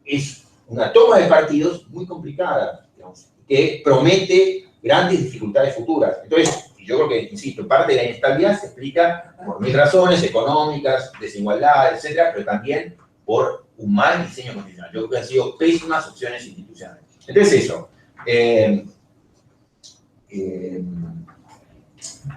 [SPEAKER 4] es una toma de partidos muy complicada, digamos, que promete grandes dificultades futuras. Entonces, yo creo que, insisto, parte de la inestabilidad se explica por mil razones económicas, desigualdad, etcétera, pero también por un mal diseño constitucional. Yo creo que han sido pésimas opciones institucionales. Entonces, eso.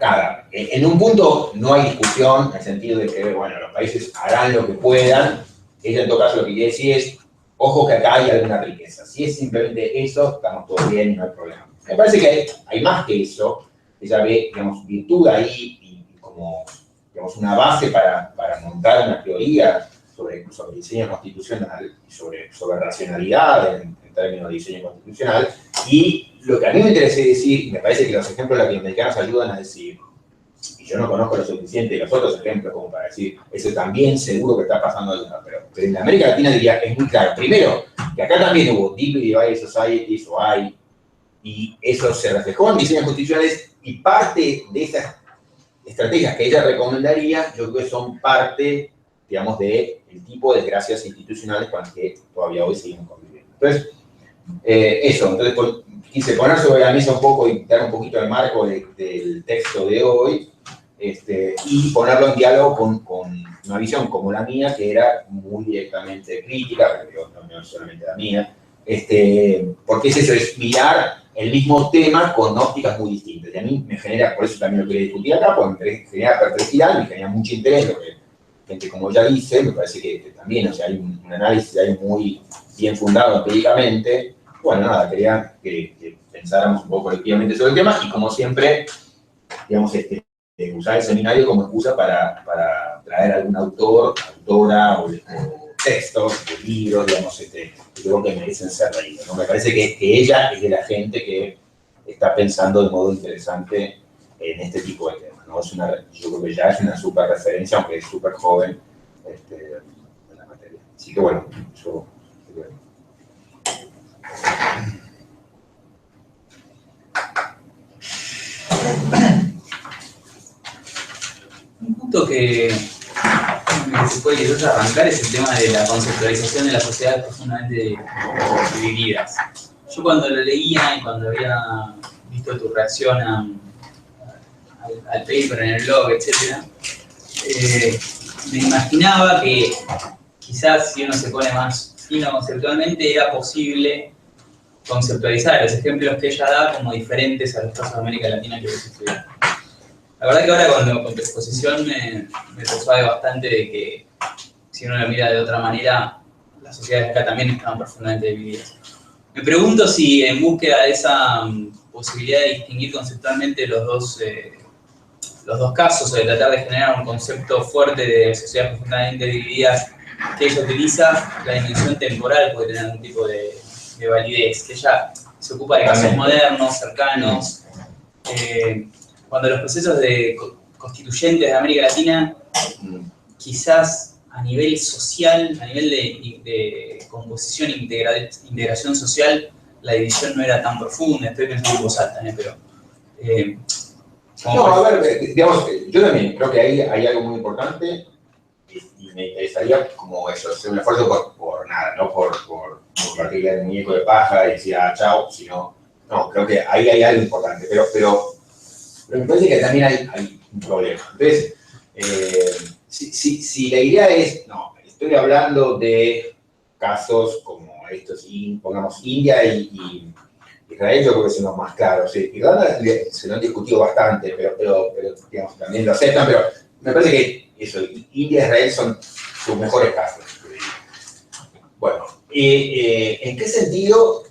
[SPEAKER 4] Nada, en un punto no hay discusión, en el sentido de que, bueno, los países harán lo que puedan. Ella, en todo caso, lo que quiere decir es, ojo que acá hay alguna riqueza. Si es simplemente eso, estamos todos bien y no hay problema. Me parece que hay más que eso. Ella ve, digamos, virtud ahí y como, digamos, una base para montar una teoría sobre diseño constitucional y sobre racionalidad en términos de diseño constitucional. Y lo que a mí me interesa decir, y me parece que los ejemplos latinoamericanos ayudan a decir, y yo no conozco lo suficiente de los otros ejemplos como para decir, eso también seguro que está pasando allá, pero en América Latina diría, es muy claro. Primero, que acá también hubo deeply divided societies, o hay, y eso se reflejó en diseños constitucionales, y parte de esas estrategias que ella recomendaría, yo creo que son parte, digamos, del tipo de desgracias institucionales con las que todavía hoy seguimos conviviendo. Entonces, eso, entonces quise poner sobre la mesa un poco y dar un poquito de marco del texto de hoy, y ponerlo en diálogo con una visión como la mía, que era muy directamente crítica, pero no solamente la mía, porque es eso, es mirar el mismo tema con ópticas muy distintas. Y a mí me genera, por eso también lo quería discutir acá, porque me genera perplejidad, me genera mucho interés, lo que gente como ya dice, me parece que también, o sea, hay un análisis ahí muy bien fundado empíricamente. Bueno, nada, quería que pensáramos un poco colectivamente sobre el tema, y como siempre, digamos, usar el seminario como excusa para traer algún autor, autora, o textos, libros, digamos, que creo que merecen ser leídos, ¿no? Me parece que ella es de la gente que está pensando de modo interesante en este tipo de temas, ¿no? Yo creo que ya es una súper referencia, aunque es súper joven, en la materia. Así que bueno, yo...
[SPEAKER 6] Un punto que se puede quizás arrancar es el tema de la conceptualización de las sociedades profundamente divididas. Yo cuando lo leía y cuando había visto tu reacción al paper en el blog, etc., me imaginaba que quizás si uno se pone más fino conceptualmente era posible conceptualizar los ejemplos que ella da como diferentes a los casos de América Latina que vos estudiaste. La verdad que ahora con tu exposición me persuade bastante de que si uno lo mira de otra manera, las sociedades acá también estaban profundamente divididas. Me pregunto si en búsqueda de esa posibilidad de distinguir conceptualmente los dos casos, o de tratar de generar un concepto fuerte de sociedades profundamente divididas, que ella utiliza, la dimensión temporal puede tener algún tipo de validez, que ella se ocupa de casos modernos, cercanos. Cuando los procesos constituyentes de América Latina, quizás a nivel social, a nivel de composición e integración social, la división no era tan profunda. Estoy pensando en voz alta, pero...
[SPEAKER 4] No, a ver, digamos, yo también creo que ahí hay algo muy importante, y me interesaría como eso, hacer un esfuerzo por nada, no por partirle el muñeco de paja y decir, chao, sino, no, creo que ahí hay algo importante, pero me parece que también hay un problema. Entonces, si la idea es, no, estoy hablando de casos como estos, pongamos India y Israel, yo creo que son los más claros. ¿Sí? Irlanda se lo han discutido bastante, pero digamos, también lo aceptan, pero me parece que eso, India y Israel son sus mejores casos. Bueno, ¿en qué sentido?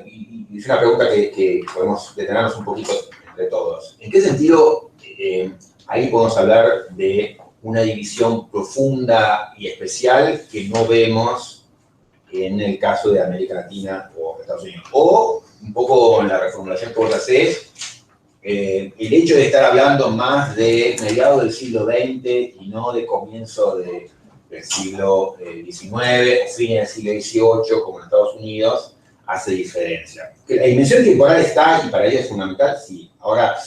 [SPEAKER 4] Y es una pregunta que podemos detenernos un poquito entre todos. ¿En qué sentido ahí podemos hablar de una división profunda y especial que no vemos en el caso de América Latina o Estados Unidos? O, un poco la reformulación que vos hacés, el hecho de estar hablando más de mediados del siglo XX y no de comienzo del siglo XIX o fines del siglo XVIII, como en Estados Unidos, hace diferencia. La dimensión temporal está, y para ello es fundamental, sí. Ahora,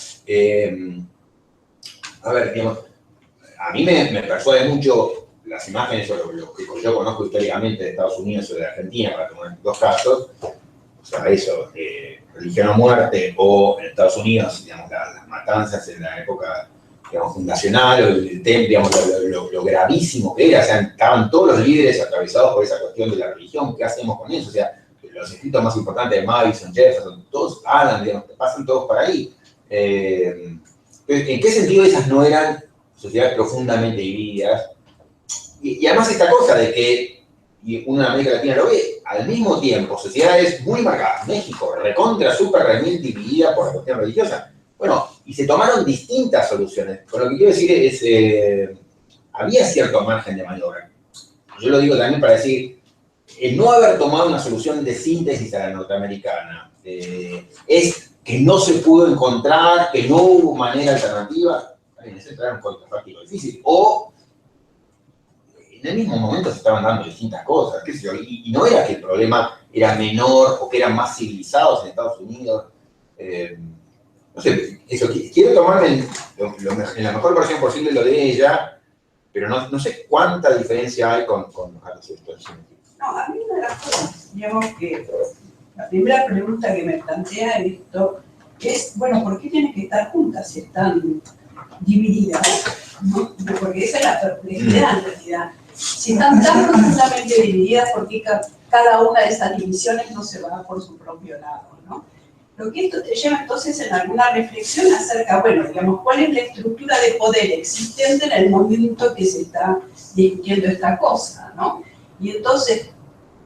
[SPEAKER 4] a ver, digamos, a mí me persuade mucho las imágenes o lo que yo conozco históricamente de Estados Unidos o de Argentina, para tomar dos casos, o sea, eso, religión o muerte, o en Estados Unidos, digamos, las matanzas en la época, digamos, fundacional, o el tema, digamos, lo gravísimo que era, o sea, estaban todos los líderes atravesados por esa cuestión de la religión. ¿Qué hacemos con eso? O sea, los escritos más importantes de Madison, Jefferson, todos hablan, digamos, pasan todos por ahí. ¿En qué sentido esas no eran sociedades profundamente divididas? Y además esta cosa de que, y uno en América Latina lo ve, al mismo tiempo, sociedades muy marcadas, México, recontra, súper remil dividida por la cuestión religiosa. Bueno, y se tomaron distintas soluciones. Con lo que quiero decir es, había cierto margen de maniobra. Yo lo digo también para decir, el no haber tomado una solución de síntesis a la norteamericana es que no se pudo encontrar, que no hubo manera alternativa. También es entrar en un contrafáctico difícil. O en el mismo momento se estaban dando distintas cosas, qué sé yo, y no era que el problema era menor o que eran más civilizados en Estados Unidos. No sé, eso, quiero tomarme en la mejor versión posible lo de ella, pero no sé cuánta diferencia hay con los datos históricos.
[SPEAKER 7] No, a mí una de las cosas, digamos, que La primera pregunta que me plantea esto es, bueno, ¿por qué tienen que estar juntas si están divididas? ¿No? Porque esa es la perplejidad en realidad. Si están tan profundamente divididas, ¿por qué cada una de esas divisiones no se va por su propio lado, ¿no? Lo que esto te lleva entonces en alguna reflexión acerca, bueno, digamos, cuál es la estructura de poder existente en el momento que se está discutiendo esta cosa, ¿no? Y entonces,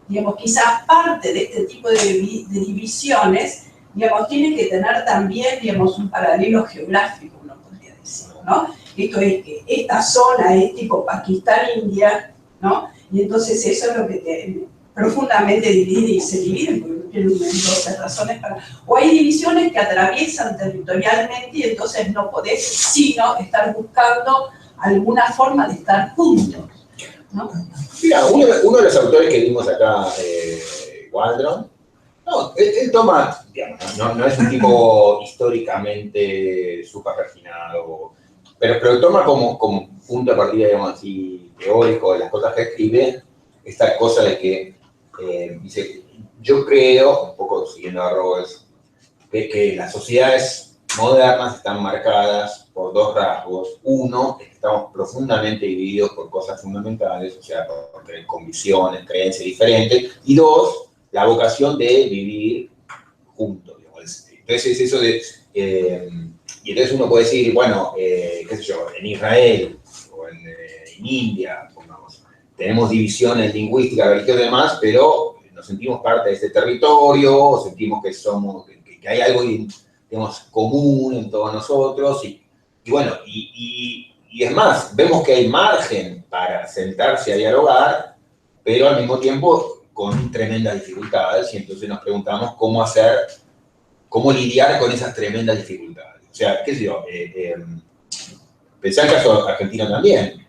[SPEAKER 7] digamos, quizás parte de este tipo de divisiones, digamos, tiene que tener también, digamos, un paralelo geográfico, uno podría decir, ¿no? Esto es que esta zona es tipo Pakistán-India, ¿no? Y entonces eso es lo que te profundamente divide y se divide, porque tienen 12 razones para... O hay divisiones que atraviesan territorialmente y entonces no podés sino estar buscando alguna forma de estar juntos, ¿no?
[SPEAKER 4] Mira, uno de los autores que vimos acá, Waldron, no, él toma, digamos, no es un tipo históricamente súper refinado, pero toma como punto de partida, digamos así, teórico de las cosas que escribe, esta cosa de que dice, yo creo, un poco siguiendo a Rawls, que las sociedades modernas están marcadas por dos rasgos. Uno, es que estamos profundamente divididos por cosas fundamentales, o sea, por convicciones, creencias diferentes. Y dos, la vocación de vivir juntos. Digamos. Entonces, eso de... y entonces uno puede decir, bueno, qué sé yo, en Israel o en India, pongamos, tenemos divisiones lingüísticas, religiosas y demás, pero nos sentimos parte de este territorio, sentimos que somos, que hay algo, digamos, común en todos nosotros, y bueno, y es más, vemos que hay margen para sentarse a dialogar, pero al mismo tiempo con tremendas dificultades, y entonces nos preguntamos cómo hacer, cómo lidiar con esas tremendas dificultades. O sea, qué sé yo, pensá en el caso argentino también,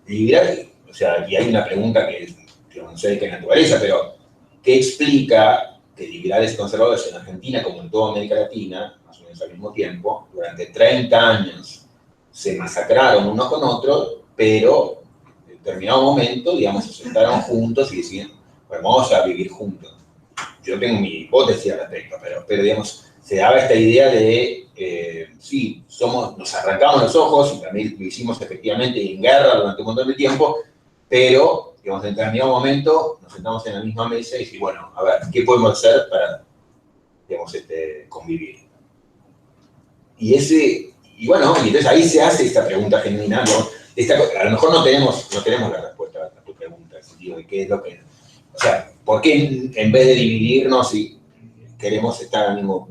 [SPEAKER 4] lidiar, o sea, y hay una pregunta que no sé de qué naturaleza, pero ¿qué explica que liberales y conservadores en Argentina, como en toda América Latina, más o menos al mismo tiempo, durante 30 años se masacraron unos con otros, pero en determinado momento, digamos, se sentaron juntos y decían, bueno, vamos a vivir juntos? Yo tengo mi hipótesis al respecto, pero digamos, se daba esta idea de, sí, nos arrancamos los ojos, y también lo hicimos efectivamente en guerra durante un montón de tiempo, pero, digamos, en determinado momento nos sentamos en la misma mesa y decimos, bueno, a ver, ¿qué podemos hacer para, digamos, convivir? Y bueno, y entonces ahí se hace esta pregunta genuina, ¿no? A lo mejor no tenemos la respuesta a tu pregunta, en el sentido de qué es lo que... O sea, ¿por qué en vez de dividirnos si queremos estar en el mismo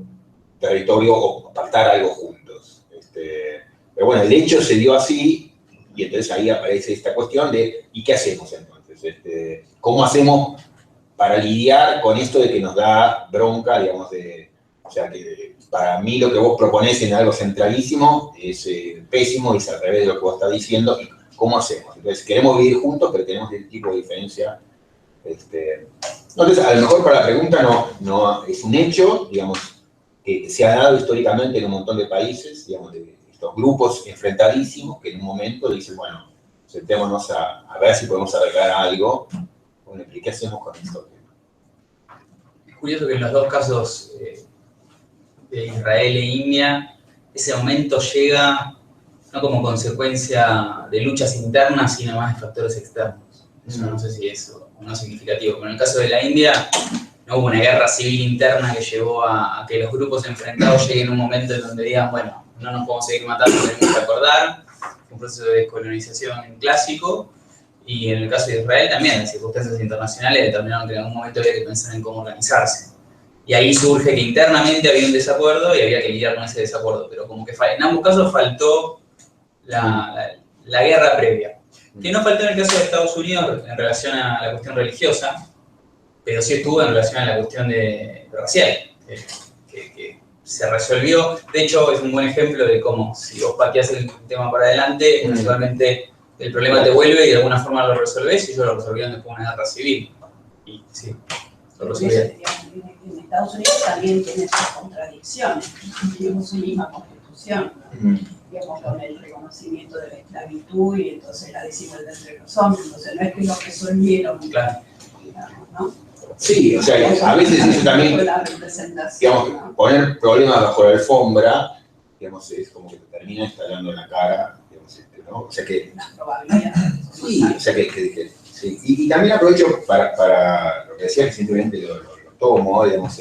[SPEAKER 4] territorio o pactar algo juntos? Pero bueno, el hecho se dio así, y entonces ahí aparece esta cuestión de, ¿y qué hacemos entonces? ¿Cómo hacemos para lidiar con esto de que nos da bronca, digamos, o sea, que para mí lo que vos proponés en algo centralísimo es pésimo, y es al revés de lo que vos estás diciendo, y ¿cómo hacemos? Entonces, queremos vivir juntos, pero tenemos este tipo de diferencia. Entonces, a lo mejor para la pregunta no es un hecho, digamos, que se ha dado históricamente en un montón de países, digamos, de estos grupos enfrentadísimos que en un momento dicen, bueno, sentémonos a ver si podemos arreglar algo. Bueno, ¿y qué hacemos con esto?
[SPEAKER 6] Es curioso que en los dos casos de Israel e India, ese aumento llega no como consecuencia de luchas internas, sino más de factores externos. Eso no sé si es o no significativo. Pero en el caso de la India, no hubo una guerra civil interna que llevó a que los grupos enfrentados lleguen a un momento en donde digan, bueno, no nos podemos seguir matando, tenemos que acordar. Fue un proceso de descolonización clásico. Y en el caso de Israel también, las circunstancias internacionales determinaron que en algún momento había que pensar en cómo organizarse. Y ahí surge que internamente había un desacuerdo y había que lidiar con ese desacuerdo. Pero como que en ambos casos faltó la guerra previa. Que no faltó en el caso de Estados Unidos en relación a la cuestión religiosa, pero sí estuvo en relación a la cuestión racial, que se resolvió. De hecho, es un buen ejemplo de cómo, si vos pateás el tema para adelante, eventualmente el problema te vuelve y de alguna forma lo resolvés, y ellos lo resolvieron después de una guerra civil. Y sí, lo resolvieron.
[SPEAKER 7] En Estados Unidos también tiene sus contradicciones, tenemos su misma constitución, digamos, con el reconocimiento de la esclavitud y entonces la desigualdad entre los hombres, entonces no es que lo resolvieron,
[SPEAKER 6] Claro.
[SPEAKER 7] digamos, ¿no?
[SPEAKER 4] Sí, o sea, a veces eso también,
[SPEAKER 7] La representación,
[SPEAKER 4] digamos,
[SPEAKER 7] ¿no?
[SPEAKER 4] poner problemas bajo la alfombra, digamos, es como que te termina instalando en la cara, digamos, ¿no? O sea que,
[SPEAKER 7] Las probabilidades.
[SPEAKER 4] sí, o sea que sí. Y también aprovecho para lo que decía recientemente, lo tomo, digamos,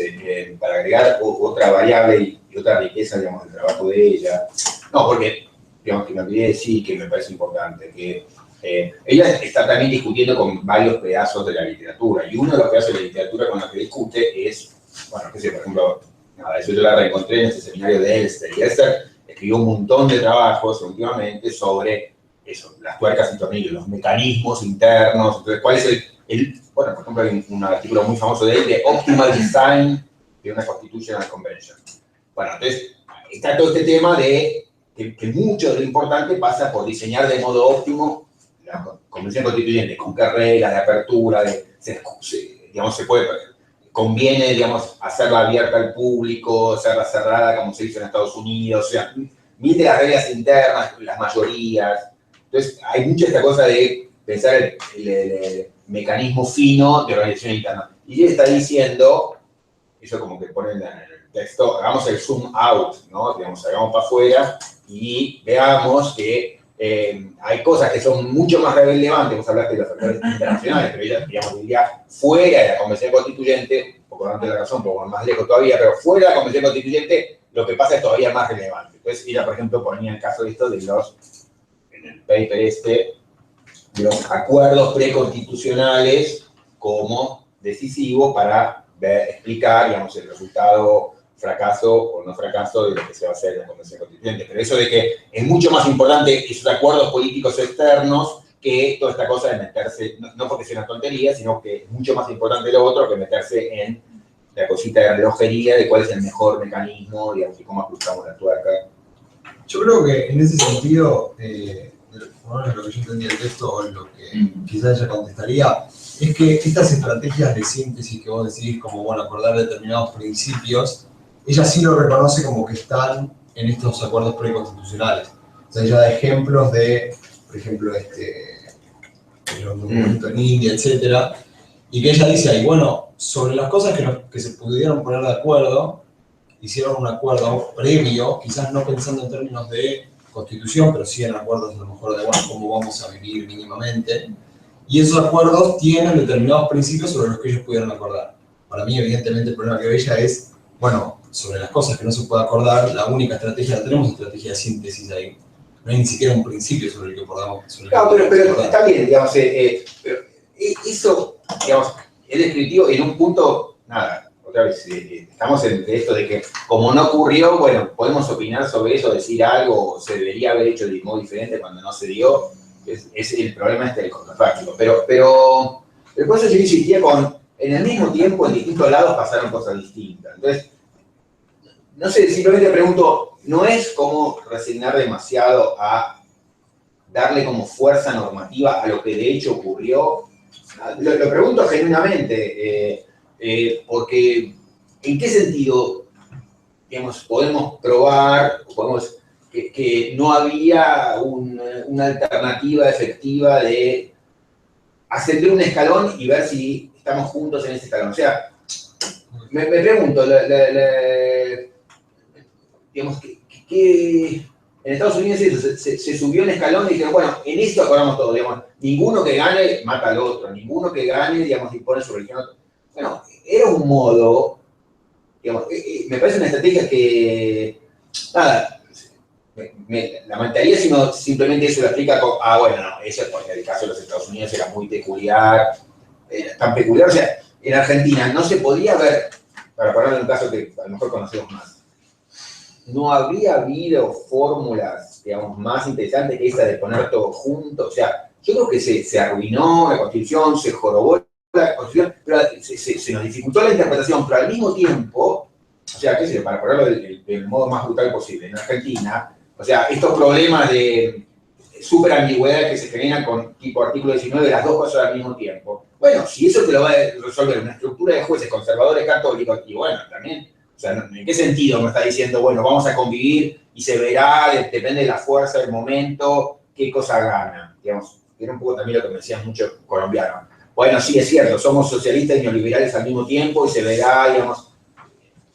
[SPEAKER 4] para agregar otra variable y otra riqueza, digamos, del trabajo de ella. No, porque, digamos, que me olvidé decir que me parece importante, que ella está también discutiendo con varios pedazos de la literatura, y uno de los pedazos de la literatura con los que discute es, bueno, qué sé, por ejemplo, nada, eso yo la reencontré en este seminario de Elster, y Elster escribió un montón de trabajos últimamente sobre eso, las tuercas y tornillos, los mecanismos internos, entonces, ¿cuál es bueno, por ejemplo, hay un artículo muy famoso de él, de Optimal Design de una Constitutional Convention. Bueno, entonces, está todo este tema de que mucho de lo importante pasa por diseñar de modo óptimo la convención constituyente, con qué reglas de apertura, digamos, conviene, digamos, hacerla abierta al público, hacerla cerrada como se hizo en Estados Unidos, o sea, mide las reglas internas, las mayorías. Entonces, hay mucha esta cosa de pensar el mecanismo fino de organización interna. Y él está diciendo, eso como que pone en el texto, hagamos el zoom out, ¿no? Digamos, hagamos para afuera y veamos que hay cosas que son mucho más relevantes, vos hablaste de los factores internacionales, pero ella, digamos, diría, fuera de la Convención Constituyente, un poco antes de la razón, un poco más lejos todavía, pero fuera de la Convención Constituyente, lo que pasa es todavía más relevante. Entonces, ella, por ejemplo, ponía el caso de esto de en el paper de los acuerdos preconstitucionales como decisivo para explicar, digamos, el resultado, fracaso o no fracaso de lo que se va a hacer en la Convención Constituyente. Pero eso de que es mucho más importante esos acuerdos políticos externos que toda esta cosa de meterse, no porque sea una tontería, sino que es mucho más importante lo otro que meterse en la cosita de relojería de cuál es el mejor mecanismo, digamos, y cómo ajustamos la tuerca.
[SPEAKER 8] Yo creo que en ese sentido, por lo menos lo que yo entendí del texto, o lo que quizás ella contestaría, es que estas estrategias de síntesis que vos decís, como, bueno, acordar determinados principios, ella sí lo reconoce como que están en estos acuerdos preconstitucionales. O sea, ella da ejemplos de, por ejemplo, el documento en India, etcétera, y que ella dice ahí, bueno, sobre las cosas que se pudieron poner de acuerdo, hicieron un acuerdo previo, quizás no pensando en términos de constitución, pero sí en acuerdos a lo mejor de, bueno, cómo vamos a vivir mínimamente, y esos acuerdos tienen determinados principios sobre los que ellos pudieron acordar. Para mí, evidentemente, el problema que ve ella es, bueno, sobre las cosas que no se puede acordar, la única estrategia, la tenemos estrategia de síntesis ahí. No hay ni siquiera un principio sobre el que podamos
[SPEAKER 4] Claro, pero está bien, digamos, pero eso, digamos, es descriptivo en un punto, nada, otra vez, estamos entre esto de que como no ocurrió, bueno, podemos opinar sobre eso, decir algo, se debería haber hecho de modo diferente cuando no se dio, es el problema del contrafáctico. Pero por eso yo insistía en el mismo tiempo, en distintos lados pasaron cosas distintas. Entonces, no sé, simplemente pregunto, ¿no es como resignar demasiado a darle como fuerza normativa a lo que de hecho ocurrió? Lo pregunto genuinamente, porque ¿en qué sentido, digamos, podemos probar, que no había una alternativa efectiva de ascender un escalón y ver si estamos juntos en ese escalón? O sea, me pregunto, digamos, que en Estados Unidos se subió un escalón y dijeron, bueno, en esto acordamos todo, digamos, ninguno que gane mata al otro, ninguno que gane, digamos, impone su religión a otro. Bueno, era un modo, digamos, me parece una estrategia que, nada, la lamentaría si no simplemente eso lo explica con, bueno, no, eso es porque el caso de los Estados Unidos era muy peculiar, tan peculiar, o sea, en Argentina no se podía ver, para ponerlo en un caso que a lo mejor conocemos más, no habría habido fórmulas, digamos, más interesantes que esa de poner todo junto. O sea, yo creo que se arruinó la Constitución, se jorobó la Constitución, pero se nos dificultó la interpretación, pero al mismo tiempo, o sea, qué sé yo, para ponerlo del modo más brutal posible, en Argentina, o sea, estos problemas de súper ambigüedad que se generan con tipo artículo 19, las dos cosas al mismo tiempo. Bueno, si eso te lo va a resolver una estructura de jueces conservadores católicos, y bueno, también... O sea, ¿en qué sentido me está diciendo, bueno, vamos a convivir y se verá, depende de la fuerza del momento, qué cosa gana? Digamos, era un poco también lo que me decían muchos colombianos. bueno, sí, es cierto, somos socialistas y neoliberales al mismo tiempo y se verá, digamos,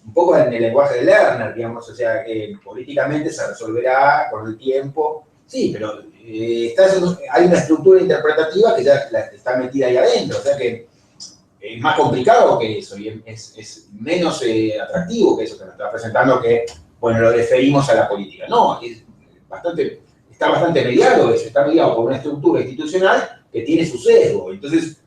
[SPEAKER 4] un poco en el lenguaje de Lerner, digamos, o sea, que políticamente se resolverá con el tiempo. Sí, pero hay una estructura interpretativa que ya está metida ahí adentro, o sea que es más complicado que eso y es menos atractivo que eso que nos está presentando que, bueno, lo referimos a la política. No, está bastante mediado eso, está mediado por una estructura institucional que tiene su sesgo. Entonces,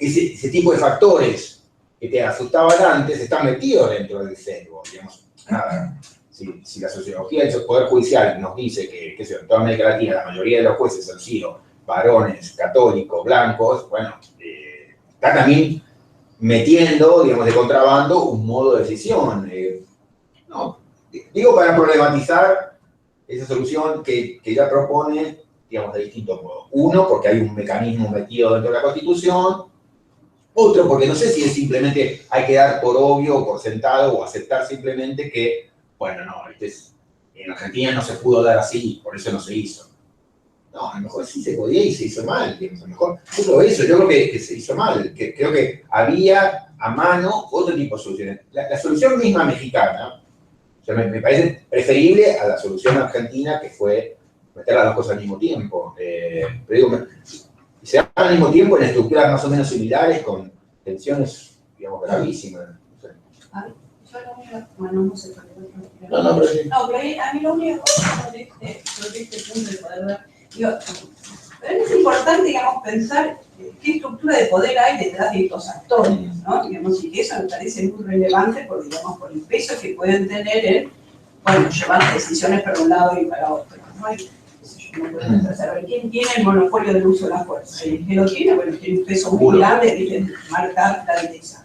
[SPEAKER 4] ese tipo de factores que te asustaban antes están metidos dentro del sesgo, digamos. Nada, si la sociología del Poder Judicial nos dice que en toda América Latina la mayoría de los jueces han sido varones, católicos, blancos, bueno, está también metiendo, digamos, de contrabando un modo de decisión. No, digo para problematizar esa solución que ella propone, digamos, de distintos modos. Uno, porque hay un mecanismo metido dentro de la Constitución. Otro, porque no sé si es simplemente hay que dar por obvio o por sentado o aceptar simplemente que, bueno, no, en Argentina no se pudo dar así, por eso no se hizo. No, a lo mejor sí se podía y se hizo mal. A lo mejor, yo creo que se hizo mal, que creo que había a mano otro tipo de soluciones. La solución misma mexicana, o sea, me parece preferible a la solución argentina, que fue meter las dos cosas al mismo tiempo. Pero digo, se dan al mismo tiempo en estructuras más o menos similares, con tensiones, digamos, gravísimas. No sé.
[SPEAKER 7] Yo lo único, bueno, no sé,
[SPEAKER 4] pero sí.
[SPEAKER 7] No, pero a mí lo único sobre este punto de poder ver, digo, pero es importante, digamos, pensar qué estructura de poder hay detrás de estos actores, ¿no? Digamos, y que eso me parece muy relevante por, digamos, por el peso que pueden tener en, bueno, llevar decisiones para un lado y para otro, ¿no? ¿Quién tiene el monopolio del uso de la fuerza? El que lo tiene, bueno, tiene un peso muy grande de marcar la dirección.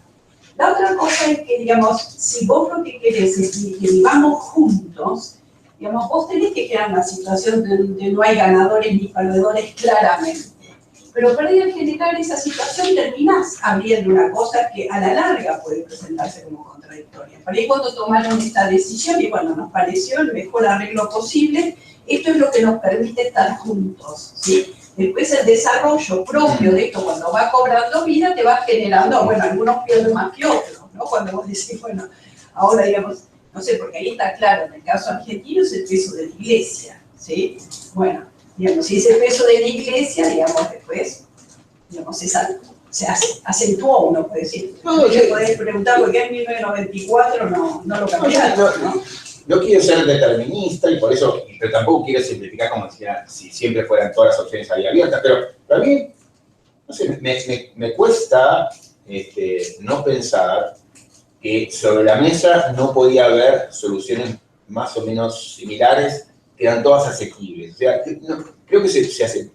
[SPEAKER 7] La otra cosa es que, digamos, si vos lo que querés es que vivamos juntos, digamos, vos tenés que crear una situación donde no hay ganadores ni perdedores claramente. Pero para generar esa situación terminás abriendo una cosa que a la larga puede presentarse como contradictoria. Por ahí cuando tomaron esta decisión, y bueno, nos pareció el mejor arreglo posible, esto es lo que nos permite estar juntos, ¿sí? Después el desarrollo propio de esto, cuando va cobrando vida, te va generando, bueno, algunos pierden más que otros, ¿no? Cuando vos decís, bueno, ahora digamos, no sé, porque ahí está claro, en el caso argentino es el peso de la iglesia, ¿sí? Bueno, digamos, si ese peso de la iglesia, digamos, después, digamos, se acentuó, uno puede decir. No, yo podés preguntar por qué en 1994 no lo cambiaron, ¿no?
[SPEAKER 4] No quiero ser determinista y por eso, pero tampoco quiero simplificar como decía, si siempre fueran todas las opciones ahí abiertas, pero a mí, no sé, me cuesta no pensar que sobre la mesa no podía haber soluciones más o menos similares que eran todas asequibles. O sea, creo que se hace.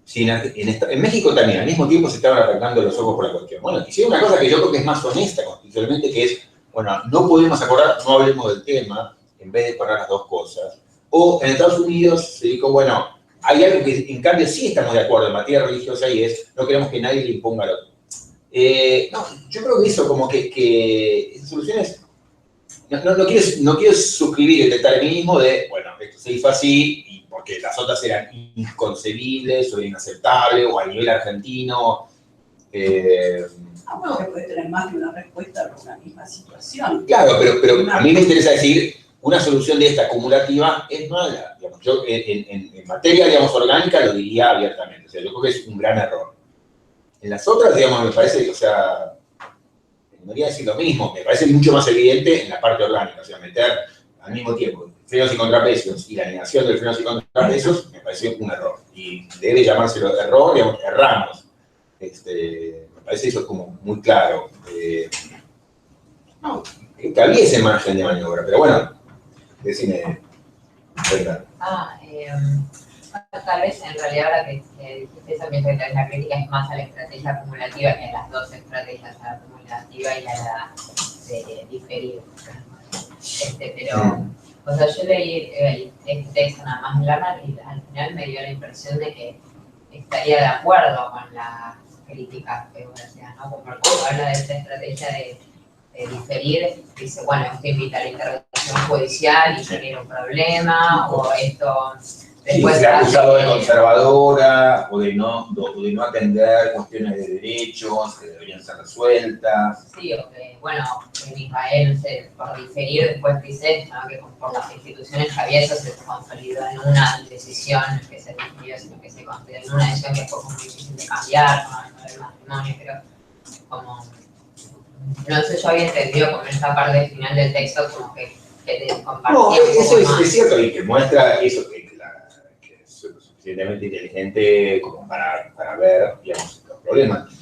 [SPEAKER 4] Si en México también, al mismo tiempo se estaban arrancando los ojos por la cuestión. Bueno, hicieron una cosa que yo creo que es más honesta constitucionalmente, que es, bueno, no podemos acordar, no hablemos del tema, en vez de poner las dos cosas. O en Estados Unidos se dijo, bueno, hay algo que en cambio sí estamos de acuerdo en materia religiosa y es, no queremos que nadie le imponga al otro. No, yo creo que eso, como que esas soluciones, no quiero suscribir el determinismo de, bueno, esto se hizo así y porque las otras eran inconcebibles o inaceptables o a nivel argentino.
[SPEAKER 7] No, que puede tener más de una respuesta a una misma situación.
[SPEAKER 4] Claro, pero a mí me interesa decir, una solución de esta acumulativa es mala. Digamos, yo en materia, digamos, orgánica lo diría abiertamente. O sea, yo creo que es un gran error. En las otras, digamos, me parece, o sea, no quería decir lo mismo, me parece mucho más evidente en la parte orgánica. O sea, meter al mismo tiempo frenos y contrapesos y la negación de frenos y contrapesos me parece un error. Y debe llamárselo error, digamos, erramos. Me parece eso como muy claro. No, que había ese margen de maniobra, pero bueno, decime.
[SPEAKER 5] Tal vez en realidad ahora que dijiste eso, pienso que la crítica es más a la estrategia acumulativa que a las dos estrategias, a la acumulativa y a la de diferir. Pero, o sea, yo leí el texto nada más en Lerner y al final me dio la impresión de que estaría de acuerdo con las críticas que vos decías, ¿no? Como cuando habla de esta estrategia de diferir, dice, bueno, esto invita a la intervención acción judicial y genera un problema, o esto después
[SPEAKER 4] se ha acusado de
[SPEAKER 5] hace-
[SPEAKER 4] conservadora o de no atender cuestiones de derechos que deberían ser resueltas.
[SPEAKER 5] Sí, o que, bueno, en Israel, no sé, por diferir, después dice, ¿no? Que por las instituciones había eso se consolidó en una decisión que se definió, sino que se consolidó en una decisión que fue muy difícil de cambiar, como el matrimonio, pero como, no sé, yo había entendido como en esta parte final del texto como que te compartía
[SPEAKER 4] No,
[SPEAKER 5] un
[SPEAKER 4] eso
[SPEAKER 5] poco más.
[SPEAKER 4] es cierto y que muestra eso, que es suficientemente inteligente como para ver, digamos, los problemas.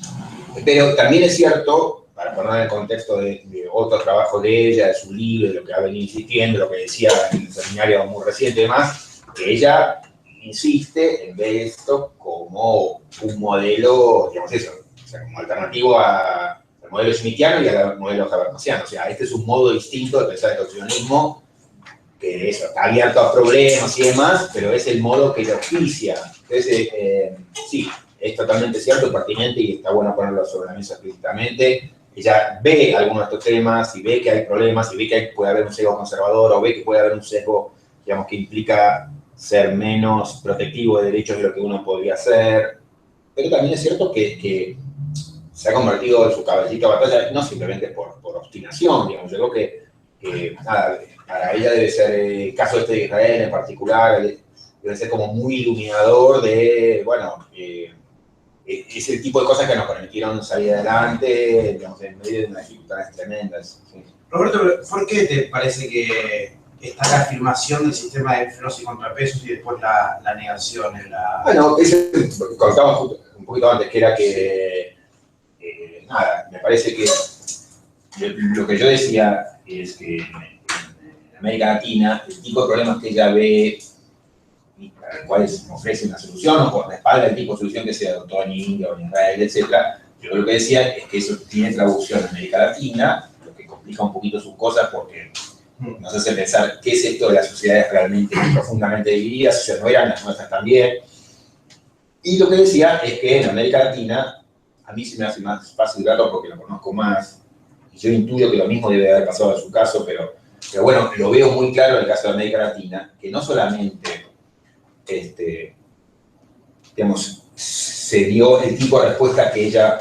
[SPEAKER 4] Pero también es cierto, para poner en el contexto de otro trabajo de ella, de su libro, de lo que ha venido insistiendo, lo que decía en el seminario muy reciente y demás, que ella insiste en ver esto como un modelo, digamos eso, o sea, como alternativo al modelo smithiano y al modelo habermasiano. O sea, este es un modo distinto de pensar el constitucionalismo, que eso, está abierto a problemas y demás, pero es el modo que lo auspicia. Entonces, sí, es totalmente cierto y pertinente y está bueno ponerlo sobre la mesa explícitamente. Ella ve algunos de estos temas y ve que hay problemas y ve que puede haber un sesgo conservador o ve que puede haber un sesgo, digamos, que implica ser menos protectivo de derechos de lo que uno podría hacer. Pero también es cierto que se ha convertido en su caballito de batalla, no simplemente por obstinación, digamos. Yo creo que nada, para ella debe ser el caso este de Israel en particular, debe ser como muy iluminador de, bueno, es el tipo de cosas que nos permitieron salir adelante, digamos, en medio de unas dificultades tremendas. ¿Sí?
[SPEAKER 9] Roberto, ¿por qué te parece que está la afirmación del sistema de frenos y contrapesos y después la negación en la...
[SPEAKER 4] Bueno, contábamos un poquito antes, que era que, nada, me parece que lo que yo decía es que en América Latina, el tipo de problemas que ella ve y para los cuales ofrece una solución o respalda el tipo de solución que se adoptó en India o en Israel, etc. Yo lo que decía es que eso tiene traducción en América Latina, lo que complica un poquito sus cosas porque nos hace pensar qué es esto de las sociedades realmente profundamente divididas, o sea, no eran las nuestras también. Y lo que decía es que en América Latina, a mí se me hace más fácil verlo porque lo conozco más, y yo intuyo que lo mismo debe haber pasado en su caso, pero bueno, lo veo muy claro en el caso de América Latina, que no solamente digamos, se dio el tipo de respuesta que ella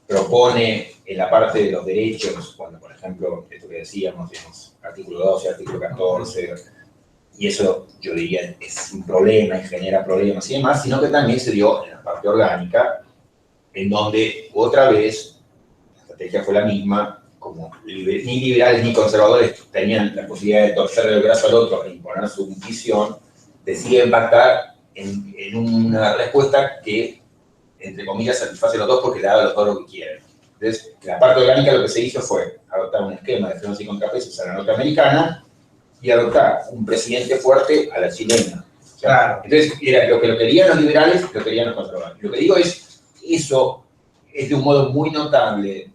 [SPEAKER 4] propone en la parte de los derechos, cuando, por ejemplo, esto que decíamos, digamos, artículo 12, artículo 14, y eso yo diría es un problema y genera problemas y demás, sino que también se dio en la parte orgánica, en donde otra vez la estrategia fue la misma, como ni liberales ni conservadores tenían la posibilidad de torcerle el brazo al otro e imponer su visión, deciden pactar en una respuesta que, entre comillas, satisface a los dos porque le da a los dos lo que quieren. Entonces, en la parte orgánica lo que se hizo fue adoptar un esquema de frenos y contrapesos a la norteamericana y adoptar un presidente fuerte a la chilena. O sea,
[SPEAKER 9] Claro.
[SPEAKER 4] Entonces, era lo que lo querían los liberales, lo querían los conservadores. Lo que digo es, eso es de un modo muy notable,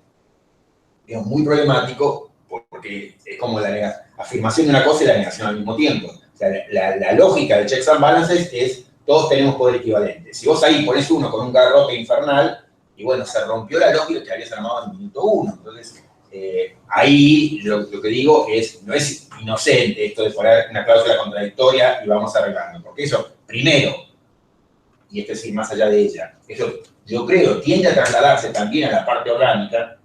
[SPEAKER 4] digamos, muy problemático, porque es como la afirmación de una cosa y la negación al mismo tiempo. O sea, la lógica de checks and balances es, todos tenemos poder equivalente. Si vos ahí pones uno con un garrote infernal, y bueno, se rompió la lógica que habías armado en el minuto 1. Entonces, ahí lo que digo es, no es inocente esto de poner una cláusula contradictoria y vamos arreglando, porque eso, primero, y esto es ir más allá de ella, eso yo creo tiende a trasladarse también a la parte orgánica,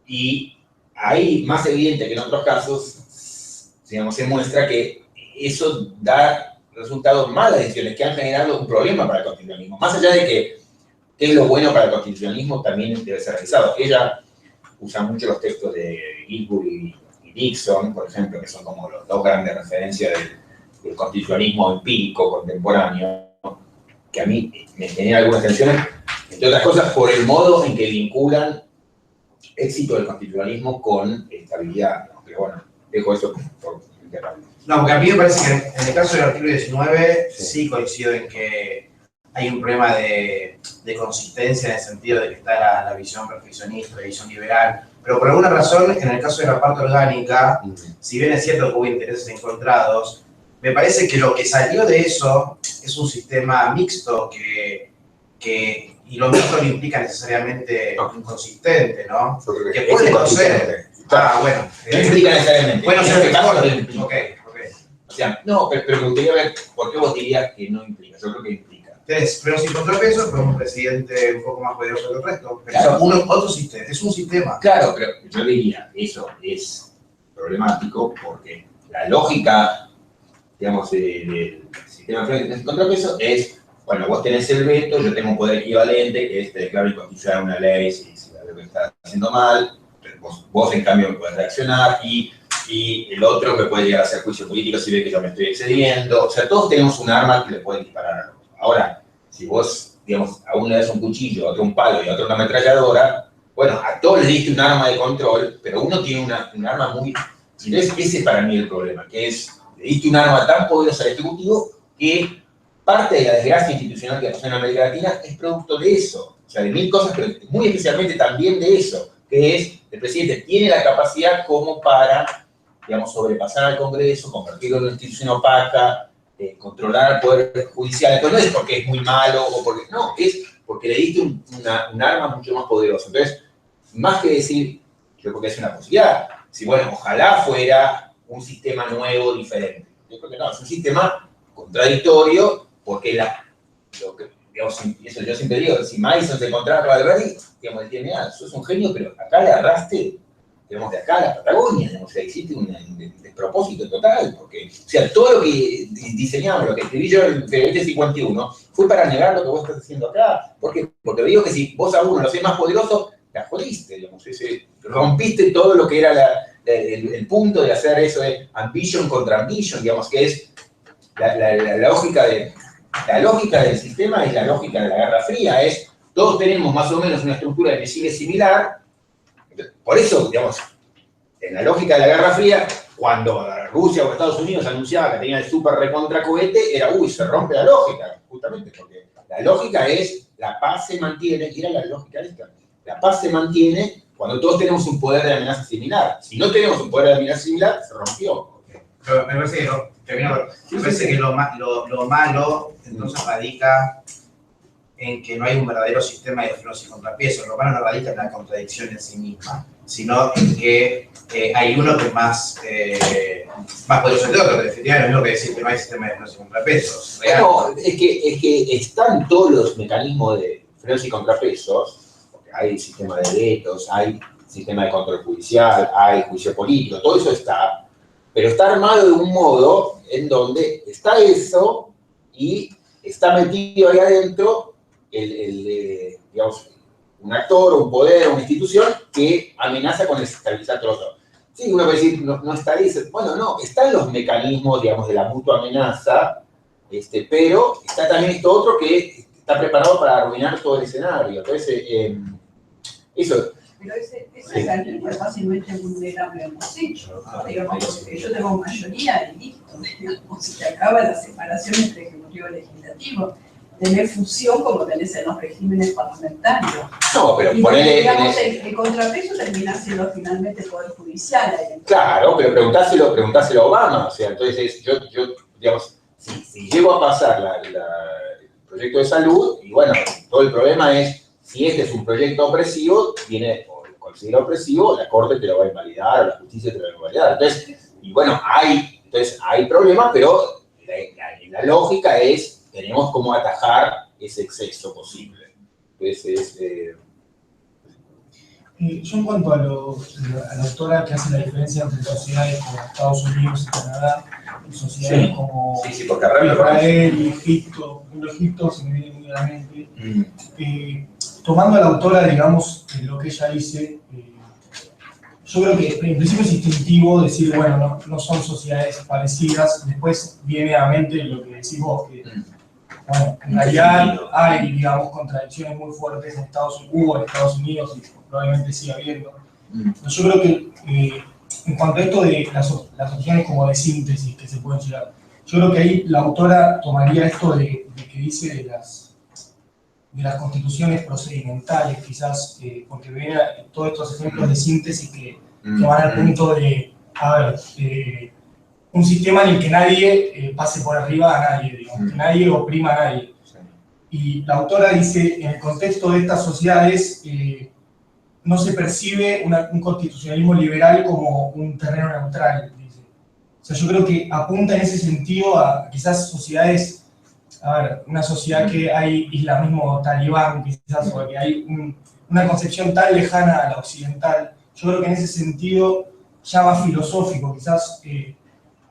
[SPEAKER 4] y ahí, más evidente que en otros casos, digamos, se muestra que eso da resultados malas decisiones que han generado un problema para el constitucionalismo. Más allá de que es lo bueno para el constitucionalismo, también debe ser revisado. Ella usa mucho los textos de Ginsburg y Dixon, por ejemplo, que son como los dos grandes referencias del constitucionalismo empírico contemporáneo, que a mí me generan algunas tensiones, entre otras cosas, por el modo en que vinculan éxito del constitucionalismo con estabilidad, ¿no? Pero bueno, dejo eso por interrogante.
[SPEAKER 9] No, porque a mí me parece que en el caso del artículo 19 sí coincido en que hay un problema de consistencia en el sentido de que está la visión perfeccionista, la visión liberal, pero por alguna razón, en el caso de la parte orgánica, si bien es cierto que hubo intereses encontrados, me parece que lo que salió de eso es un sistema mixto y lo mixto no implica necesariamente inconsistente, ¿no? Que puede no ser, Bueno.
[SPEAKER 4] No implica necesariamente.
[SPEAKER 9] Bueno,
[SPEAKER 4] en
[SPEAKER 9] se
[SPEAKER 4] este
[SPEAKER 9] me
[SPEAKER 4] caso no
[SPEAKER 9] ok,
[SPEAKER 4] implica.
[SPEAKER 9] ok.
[SPEAKER 4] O sea, no, pero me gustaría ver por qué vos dirías que no implica. Yo creo que implica.
[SPEAKER 9] Tenés pros y contrapesos, pero un presidente un poco más poderoso que el resto. Pero
[SPEAKER 4] Claro.
[SPEAKER 9] otro sistema, es un sistema.
[SPEAKER 4] Claro, pero yo diría, eso es problemático porque la lógica, digamos, del sistema de frentes y contrapesos es, bueno, vos tenés el veto, yo tengo un poder equivalente, que es te declaro inconstitucional una ley si la ley está haciendo mal, vos en cambio me podés reaccionar y el otro me puede llegar a hacer juicio político si ve que yo me estoy excediendo. O sea, todos tenemos un arma que le pueden disparar al otro. Ahora, si vos, digamos, a uno le das un cuchillo, a otro un palo y a otro una ametralladora, bueno, a todos les diste un arma de control, pero uno tiene un arma muy... Entonces, ese es para mí el problema, que es, le diste un arma tan poderosa al Ejecutivo que parte de la desgracia institucional que pasó en América Latina es producto de eso. O sea, de mil cosas, pero muy especialmente también de eso, que es, el presidente tiene la capacidad como para, digamos, sobrepasar al Congreso, convertirlo en una institución opaca, controlar al Poder Judicial. Entonces no es porque es muy malo o porque... No, es porque le diste un arma mucho más poderosa. Entonces, más que decir, yo creo que es una posibilidad, si bueno, ojalá fuera un sistema nuevo, diferente. Yo creo que no, es un sistema contradictorio porque digamos, eso yo siempre digo, si Madison se encontraba a Alberti, digamos, él tiene, sos un genio, pero acá le agarraste, digamos, de acá a la Patagonia, digamos, o sea, existe un despropósito total, porque, o sea, todo lo que diseñamos, lo que escribí yo en Febreiro 51, fue para negar lo que vos estás haciendo acá. ¿Por qué? Porque digo que si vos a uno lo hacés más poderoso, la jodiste, digamos, rompiste todo lo que era el punto de hacer eso de ambition contra ambition, digamos, que es la lógica del sistema es la lógica de la Guerra Fría, es todos tenemos más o menos una estructura de misiles similar. Por eso, digamos, en la lógica de la Guerra Fría, cuando Rusia o Estados Unidos anunciaba que tenía el super recontra cohete, era, se rompe la lógica, justamente, porque la lógica es, la paz se mantiene, y era la lógica esta, la paz se mantiene cuando todos tenemos un poder de amenaza similar. Si no tenemos un poder de amenaza similar, se rompió.
[SPEAKER 9] Pero me parece que lo malo entonces radica en que no hay un verdadero sistema de frenos y contrapesos. Lo malo no radica en la contradicción en sí misma, sino en que hay uno que es más poderoso que otro, que definitivamente es lo mismo que decir que no hay sistema de frenos y contrapesos.
[SPEAKER 4] No, es que están todos los mecanismos de frenos y contrapesos, porque hay sistema de vetos, hay sistema de control judicial, hay juicio político, todo eso está, pero está armado de un modo en donde está eso y está metido ahí adentro digamos, un actor, un poder, una institución que amenaza con desestabilizar todo otro. Sí, uno puede decir, no está ahí, bueno, no, están los mecanismos, digamos, de la mutua amenaza, pero está también esto otro que está preparado para arruinar todo el escenario. Entonces, eso...
[SPEAKER 7] Pero ese mecanismo es fácilmente vulnerable a los hechos, digamos, porque yo tengo mayoría y listo, digamos, se acaba la separación entre ejecutivo y legislativo. Tener fusión como tenés en los regímenes parlamentarios.
[SPEAKER 4] No, pero
[SPEAKER 7] y
[SPEAKER 4] ponele...
[SPEAKER 7] digamos, el contrapeso termina siendo finalmente el Poder Judicial.
[SPEAKER 4] Claro, pero preguntáselo a Obama. O sea, entonces yo digamos, si llego a pasar el proyecto de salud, y bueno, todo el problema es, si este es un proyecto opresivo, viene, o lo considera opresivo, la Corte te lo va a invalidar, o la justicia te lo va a invalidar. Entonces, y bueno, hay problemas, pero la lógica es, tenemos cómo atajar ese exceso posible. Entonces,
[SPEAKER 10] yo en cuanto a la autora que hace la diferencia entre sociedades como Estados Unidos y Canadá, y sociedades como Israel y Egipto, Egipto se me viene muy a la mente, tomando a la autora, digamos, lo que ella dice, yo creo que en principio es instintivo decir, bueno, no son sociedades parecidas, después viene a mente lo que decís vos, que bueno, en realidad hay, digamos, contradicciones muy fuertes en Estados Unidos y probablemente siga habiendo. Pero yo creo que en cuanto a esto de las opciones como de síntesis que se pueden llegar, yo creo que ahí la autora tomaría esto de que dice de las constituciones procedimentales, quizás, porque ven todos estos ejemplos de síntesis que van al punto de, un sistema en el que nadie pase por arriba a nadie, digamos, que nadie oprima a nadie. Y la autora dice, en el contexto de estas sociedades, no se percibe un constitucionalismo liberal como un terreno neutral, dice. O sea, yo creo que apunta en ese sentido a quizás sociedades, a ver, una sociedad que hay islamismo talibán, quizás, o que hay una concepción tan lejana a la occidental. Yo creo que en ese sentido, ya más filosófico, quizás,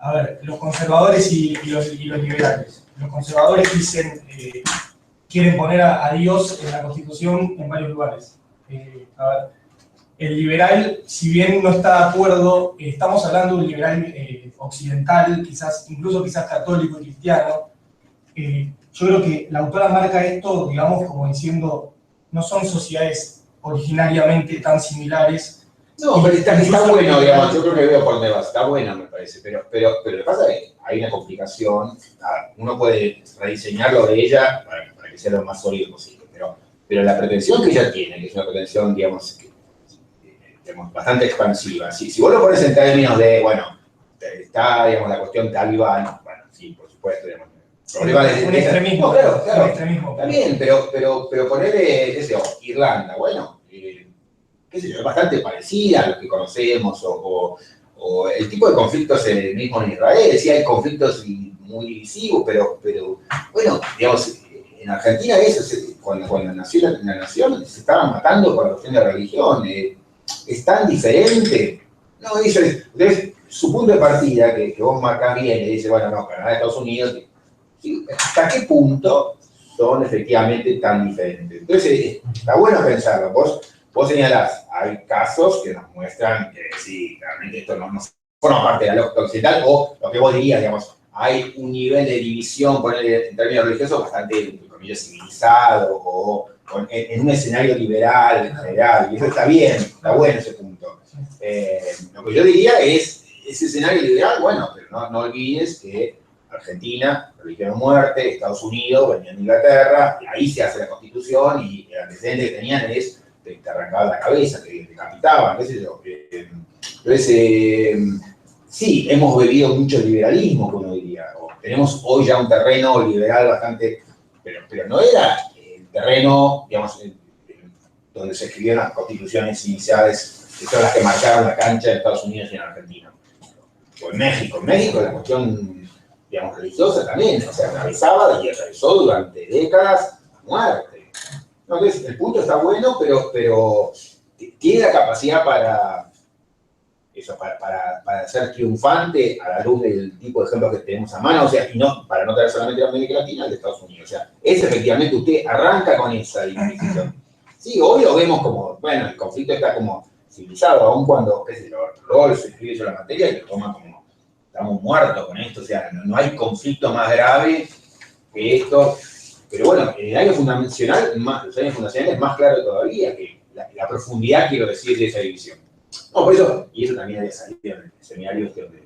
[SPEAKER 10] a ver, los conservadores y los liberales. Los conservadores dicen, quieren poner a Dios en la Constitución en varios lugares. A ver, el liberal, si bien no está de acuerdo, estamos hablando de un liberal occidental, quizás, incluso quizás católico y cristiano. Yo creo que la autora marca esto, digamos, como diciendo, no son sociedades originariamente tan similares.
[SPEAKER 4] No, pero está bueno, digamos, yo creo que veo por dónde vas, está bueno me parece, pero lo que pasa es que hay una complicación, uno puede rediseñarlo de ella para que sea lo más sólido posible, pero la pretensión que ella tiene, que es una pretensión, digamos, bastante expansiva, si vos lo pones en términos de, bueno, está, digamos, la cuestión talibán, bueno, sí, por supuesto, digamos,
[SPEAKER 10] un extremismo,
[SPEAKER 4] no, claro,
[SPEAKER 10] un extremismo.
[SPEAKER 4] Está bien, pero ponerle, qué sé yo, Irlanda, bueno, qué sé yo, es bastante parecida a lo que conocemos, o el tipo de conflictos mismo en Israel, sí hay conflictos muy divisivos, pero bueno, digamos, en Argentina cuando nació la nación se estaban matando por la cuestión de religión, es tan diferente. No, entonces, su punto de partida, que vos marcás bien, y dice, bueno, no, Canadá, Estados Unidos, ¿hasta qué punto son efectivamente tan diferentes? Entonces, está bueno pensarlo. Vos señalás, hay casos que nos muestran que sí, realmente esto no forma parte de la lógica occidental, o lo que vos dirías, digamos, hay un nivel de división, ponerle en términos religiosos, bastante, entre comillas, civilizado, o en un escenario liberal en general, y eso está bien, está bueno ese punto. Lo que yo diría es, ese escenario liberal, bueno, pero no olvides que Argentina, religión o muerte, Estados Unidos, venía de Inglaterra, y ahí se hace la Constitución, y el antecedente que tenían es te arrancaban la cabeza, te decapitaban, qué sé yo. Entonces, sí, hemos bebido mucho liberalismo, como diría. Tenemos hoy ya un terreno liberal bastante, pero no era el terreno, digamos, donde se escribieron las constituciones iniciales, que son las que marcaron la cancha de Estados Unidos y en Argentina. O en México la cuestión, digamos, religiosa también, o sea, atravesaba y atravesó durante décadas a muerte. Entonces, el punto está bueno, pero tiene la capacidad para ser triunfante a la luz del tipo de ejemplos que tenemos a mano, o sea, y no, para no traer solamente la América Latina, el de Estados Unidos. O sea, es efectivamente, usted arranca con esa disposición. Sí, hoy lo vemos como, bueno, el conflicto está como civilizado, aun cuando, qué sé yo, Rawls escribe sobre la materia y lo toma como, estamos muertos con esto, o sea, no hay conflicto más grave que esto. Pero bueno, en el año fundacional, los años fundacionales es más claro todavía que la profundidad, quiero decir, de esa división. No, por eso, y eso también había salido en el seminario donde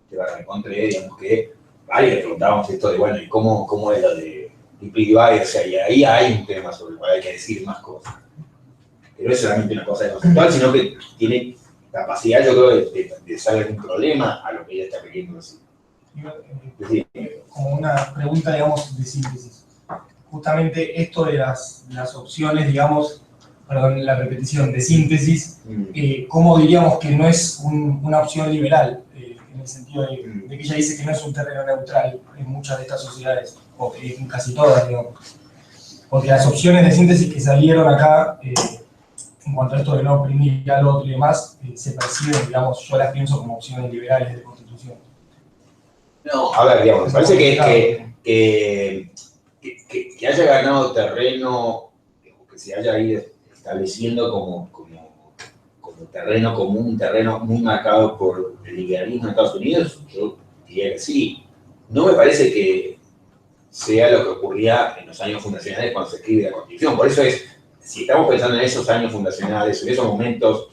[SPEAKER 4] te encontré, digamos que varios le preguntábamos esto de, bueno, ¿y cómo es lo de Divide? O sea, y ahí hay un tema sobre el cual hay que decir más cosas. Pero no es solamente una cosa de conceptual, sino que tiene capacidad, yo creo, de saber un problema a lo que ella está queriendo decir.
[SPEAKER 10] Como una pregunta, digamos, de síntesis. Justamente esto de las opciones, digamos, perdón, la repetición de síntesis, ¿cómo diríamos que no es una opción liberal? En el sentido de que ella dice que no es un terreno neutral en muchas de estas sociedades, o en casi todas, digamos. Porque las opciones de síntesis que salieron acá, en cuanto a esto de no oprimir al otro y demás, se perciben, digamos, yo las pienso como opciones liberales de constitución.
[SPEAKER 4] No, a ver, digamos, me parece que haya ganado terreno, que se haya ido estableciendo como terreno común, un terreno muy marcado por el liberalismo de Estados Unidos, yo diría que sí. No me parece que sea lo que ocurría en los años fundacionales cuando se escribe la Constitución. Por eso si estamos pensando en esos años fundacionales, en esos momentos,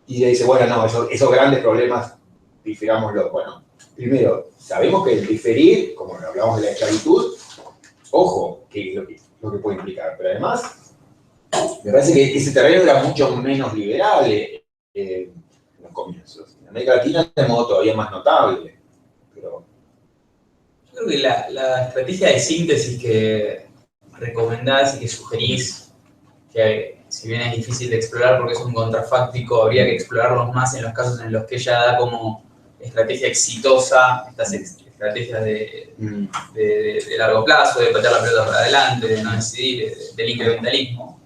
[SPEAKER 4] y ella dice, bueno, no, esos grandes problemas, difirámoslo. Bueno, primero, sabemos que el diferir, como hablamos de la esclavitud, ojo, que es lo que puede implicar, pero además, me parece que ese terreno era mucho menos liberal en los comienzos. En América Latina de modo todavía más notable. Pero...
[SPEAKER 6] Yo creo que la estrategia de síntesis que recomendás y que sugerís, que si bien es difícil de explorar porque es un contrafáctico, habría que explorarlos más en los casos en los que ella da como estrategia exitosa, estas estrategias de largo plazo, de patear la pelota para adelante, de no decidir, del incrementalismo.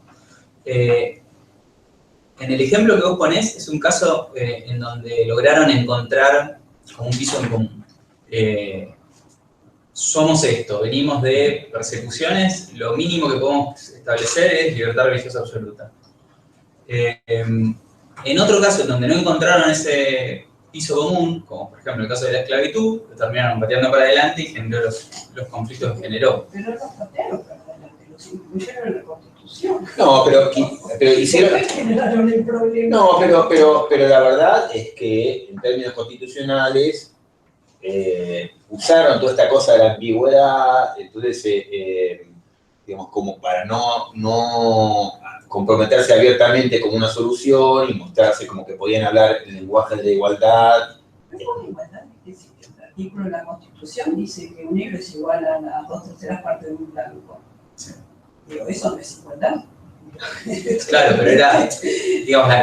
[SPEAKER 6] En el ejemplo que vos ponés es un caso en donde lograron encontrar como un piso en común. Somos esto, venimos de persecuciones, lo mínimo que podemos establecer es libertad religiosa absoluta. En otro caso, en donde no encontraron ese piso común, como por ejemplo el caso de la esclavitud, lo terminaron pateando para adelante y generó los conflictos que generó.
[SPEAKER 7] Pero los patearon para adelante, los incluyeron en la Constitución.
[SPEAKER 4] No, pero hicieron...
[SPEAKER 7] ¿Por qué generaron el problema?
[SPEAKER 4] No, pero la verdad es que en términos constitucionales usaron toda esta cosa de la ambigüedad, entonces, digamos, como para no comprometerse abiertamente como una solución y mostrarse como que podían hablar el lenguaje de la igualdad.
[SPEAKER 7] Pero ¿cómo igualdad? El artículo de la Constitución dice que un negro es igual a las 2/3 partes de un blanco.
[SPEAKER 6] Sí.
[SPEAKER 7] Digo, eso no es igualdad.
[SPEAKER 6] Claro, pero era, digamos,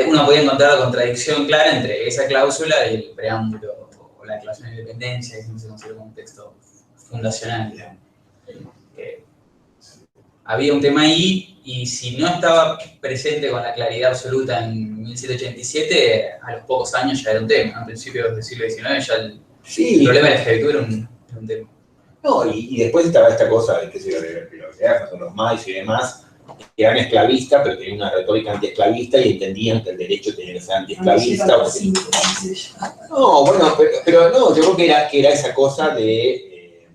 [SPEAKER 6] uno podía encontrar la contradicción clara entre esa cláusula y el preámbulo o la Declaración de Independencia, que siempre se considera como un texto fundacional, digamos. Había un tema ahí, y si no estaba presente con la claridad absoluta en 1787, a los pocos años ya era un tema. A principios del siglo XIX ya el problema de la esclavitud era un tema.
[SPEAKER 4] No, y después estaba esta cosa de que se son los maíz y demás, que eran esclavistas, pero tenían una retórica antiesclavista y entendían que el derecho tenía que ser antiesclavista. No, bueno, pero no, yo creo que era esa cosa de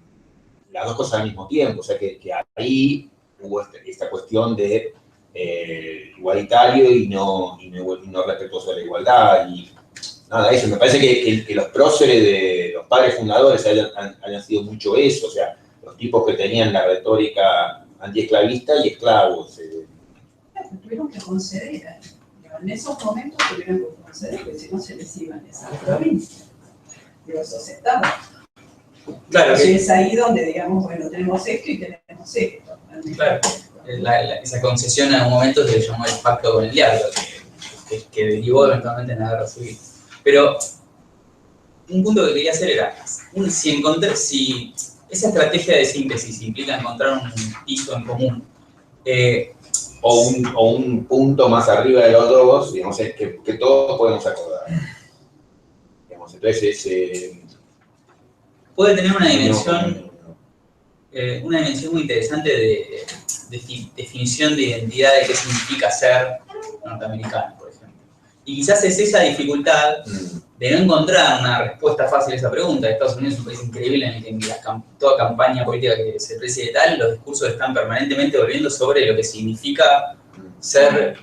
[SPEAKER 4] las dos cosas al mismo tiempo, o sea que ahí hubo esta cuestión de igualitario y no respetuoso de la igualdad, y nada, eso, me parece que los próceres de los padres fundadores hayan sido mucho eso, o sea, los tipos que tenían la retórica antiesclavista y esclavos.
[SPEAKER 7] Tuvieron que conceder, en esos momentos tuvieron que conceder, porque si no se les iban esas provincias, de los estados.
[SPEAKER 6] Claro,
[SPEAKER 7] y es ahí donde, digamos, bueno, tenemos esto y tenemos esto.
[SPEAKER 6] Claro, esa concesión en un momento se le llamó el pacto con el diablo, que derivó eventualmente en la guerra civil. Pero un punto que quería hacer era, si esa estrategia de síntesis implica encontrar un piso en común,
[SPEAKER 4] o un punto más arriba de los dos, digamos, que todos podemos acordar. Digamos, entonces,
[SPEAKER 6] puede tener una dimensión muy interesante de definición de identidad de qué significa ser norteamericano, por ejemplo. Y quizás es esa dificultad de no encontrar una respuesta fácil a esa pregunta. Estados Unidos es un país increíble en el que en toda campaña política que se preside tal, los discursos están permanentemente volviendo sobre lo que significa ser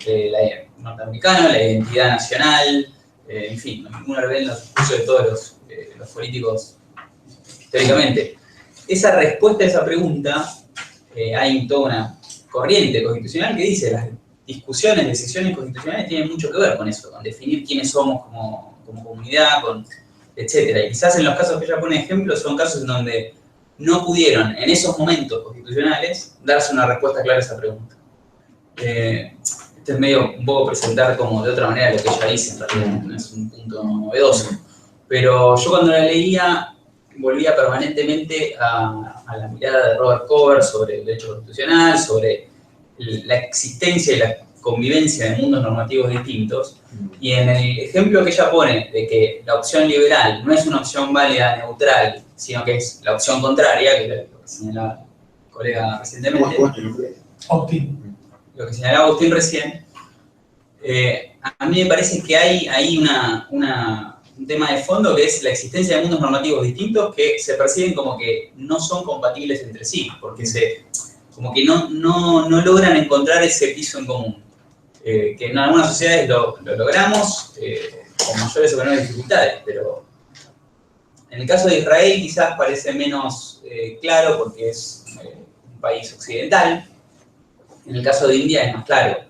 [SPEAKER 6] norteamericano, la identidad nacional, en fin, uno lo ve en los discursos de todos los políticos históricamente. Esa respuesta a esa pregunta, hay toda una corriente constitucional que dice las discusiones, decisiones constitucionales tienen mucho que ver con eso, con definir quiénes somos como comunidad, etc. Y quizás en los casos que ella pone ejemplos son casos en donde no pudieron, en esos momentos constitucionales, darse una respuesta clara a esa pregunta. Este es medio un poco presentar como de otra manera lo que ella dice, en realidad no es un punto novedoso. Pero yo cuando la leía, volvía permanentemente a la mirada de Robert Cover sobre el derecho constitucional, sobre la existencia y la convivencia de mundos normativos distintos, y en el ejemplo que ella pone de que la opción liberal no es una opción válida neutral, sino que es la opción contraria, que es lo que señalaba el colega recientemente, lo que señalaba Agustín recién, a mí me parece que hay ahí un tema de fondo que es la existencia de mundos normativos distintos que se perciben como que no son compatibles entre sí, porque como que no logran encontrar ese piso en común. Que en algunas sociedades lo logramos con mayores o menores dificultades, pero en el caso de Israel quizás parece menos claro porque es un país occidental. En el caso de India es más claro.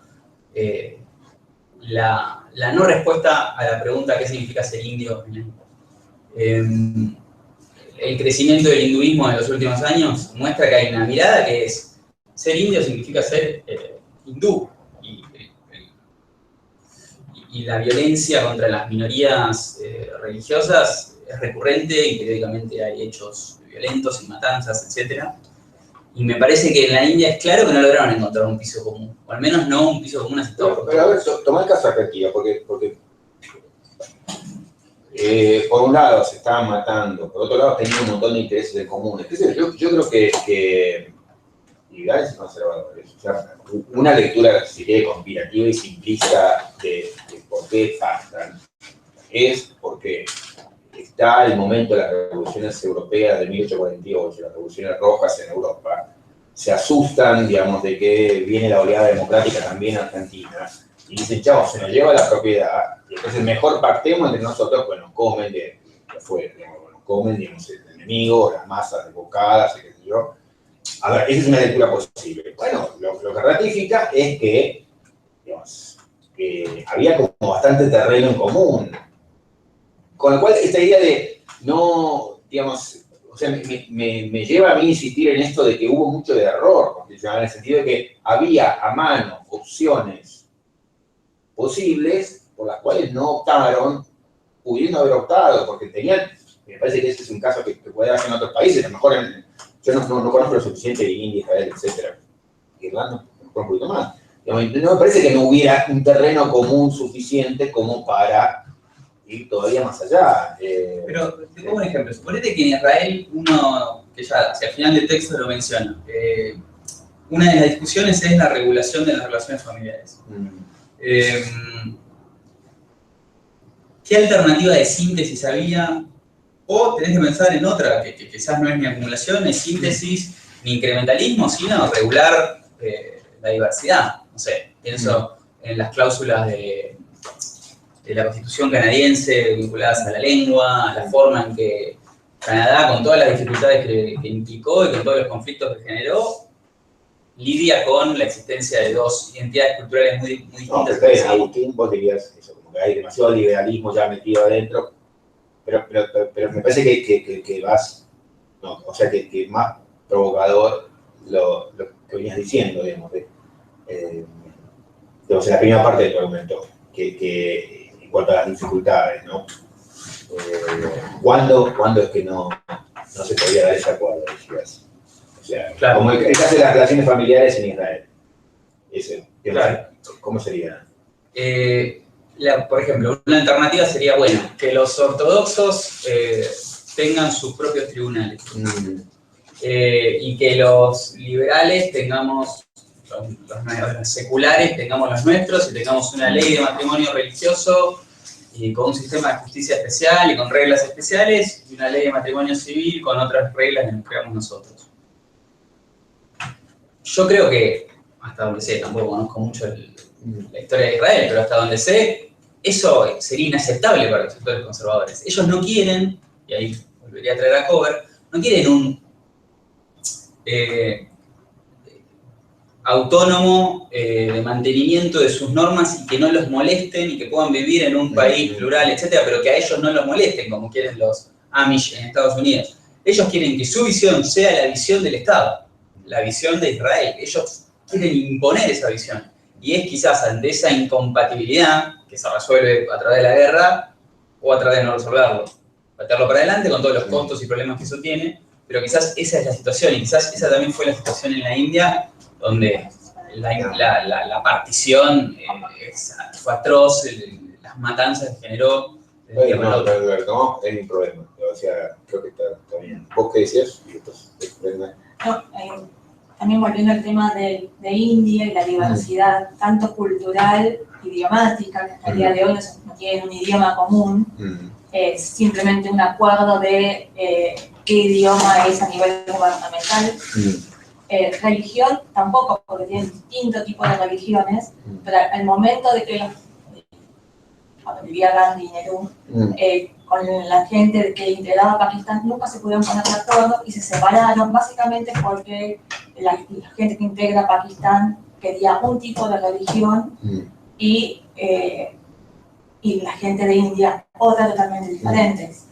[SPEAKER 6] La no respuesta a la pregunta ¿qué significa ser indio? El crecimiento del hinduismo en los últimos años muestra que hay una mirada que es ser indio significa ser hindú. Y y la violencia contra las minorías religiosas es recurrente y periódicamente hay hechos violentos y matanzas, etc. Y me parece que en la India es claro que no lograron encontrar un piso común, o al menos no un piso común aceptado por todos.
[SPEAKER 4] Pero a ver, tomá el caso argentino, porque por un lado se estaban matando, por otro lado tenían un montón de intereses en común. Entonces yo creo que liberales y conservadores, o sea, una lectura, si quiere, conspirativa y simplista de por qué pactan, es porque está el momento de las revoluciones europeas de 1848, las revoluciones rojas en Europa, se asustan, digamos, de que viene la oleada democrática también en Argentina, y dicen, chavos, se nos lleva la propiedad, y entonces mejor pactemos entre nosotros, pues nos comen de afuera, digamos, nos comen, digamos, el enemigo, las masas revocadas, qué sé yo. A ver, esa es una lectura posible. Bueno, lo que ratifica es que, digamos, había como bastante terreno en común. Con lo cual, esta idea de no, digamos, o sea, me lleva a mí insistir en esto de que hubo mucho de error constitucional, en el sentido de que había a mano opciones posibles por las cuales no optaron, pudiendo haber optado, porque tenían, me parece que ese es un caso que puede darse en otros países, a lo mejor yo no conozco lo suficiente de India, Israel, etc. Irlanda, un poquito más. No me parece que no hubiera un terreno común suficiente como para ir todavía más allá.
[SPEAKER 6] Pero te pongo un ejemplo. Suponete que en Israel, uno, que ya hacia el final del texto lo menciona, una de las discusiones es la regulación de las relaciones familiares. ¿Qué alternativa de síntesis había? O tenés que pensar en otra, que quizás no es ni acumulación, ni síntesis, ni incrementalismo, sino regular la diversidad. No sé, pienso en las cláusulas de la Constitución canadiense vinculadas a la lengua, a la forma en que Canadá, con todas las dificultades que implicó y con todos los conflictos que generó, lidia con la existencia de dos identidades culturales muy distintas.
[SPEAKER 4] No, pero está bien, Agustín, vos dirías eso, como que hay demasiado liberalismo ya metido adentro, pero me parece que vas, no, o sea, que más provocador lo que venías diciendo, digamos, digamos, en la primera parte de tu argumento, que en cuanto a las dificultades, ¿no? ¿Cuándo es que no se podía dar ese acuerdo, decías? O sea, claro, como el caso de las relaciones familiares en Israel. Claro. ¿Cómo sería?
[SPEAKER 6] Por ejemplo, una alternativa sería, bueno, que los ortodoxos tengan sus propios tribunales. Y que los liberales tengamos, los seculares tengamos los nuestros, y tengamos una ley de matrimonio religioso y con un sistema de justicia especial y con reglas especiales, y una ley de matrimonio civil con otras reglas que nos creamos nosotros. Yo creo que, hasta donde sé, tampoco conozco mucho la historia de Israel, pero hasta donde sé, eso sería inaceptable para los sectores conservadores. Ellos no quieren, y ahí volvería a traer a Cover, no quieren un autónomo de mantenimiento de sus normas y que no los molesten y que puedan vivir en un país plural, etcétera, pero que a ellos no los molesten, como quieren los Amish en Estados Unidos. Ellos quieren que su visión sea la visión del Estado, la visión de Israel. Ellos quieren imponer esa visión. Y es quizás ante esa incompatibilidad que se resuelve a través de la guerra o a través de no resolverlo. Meterlo para adelante con todos los costos y problemas que eso tiene, pero quizás esa es la situación, y quizás esa también fue la situación en la India, donde la partición fue atroz, las matanzas que generó.
[SPEAKER 4] No, es mi problema. O sea, creo que está bien. ¿Vos qué decías?
[SPEAKER 11] También volviendo al tema de India y la diversidad, tanto cultural, idiomática, que hasta el día de hoy no tienen un idioma común, es simplemente un acuerdo de qué idioma es a nivel gubernamental. Religión tampoco, porque tienen distintos tipos de religiones, pero al momento de que cuando vivía Gandhi y Nehru, con la gente que integraba Pakistán nunca se pudieron poner de acuerdo y se separaron básicamente porque la gente que integra Pakistán quería un tipo de religión y la gente de India otra totalmente diferentes.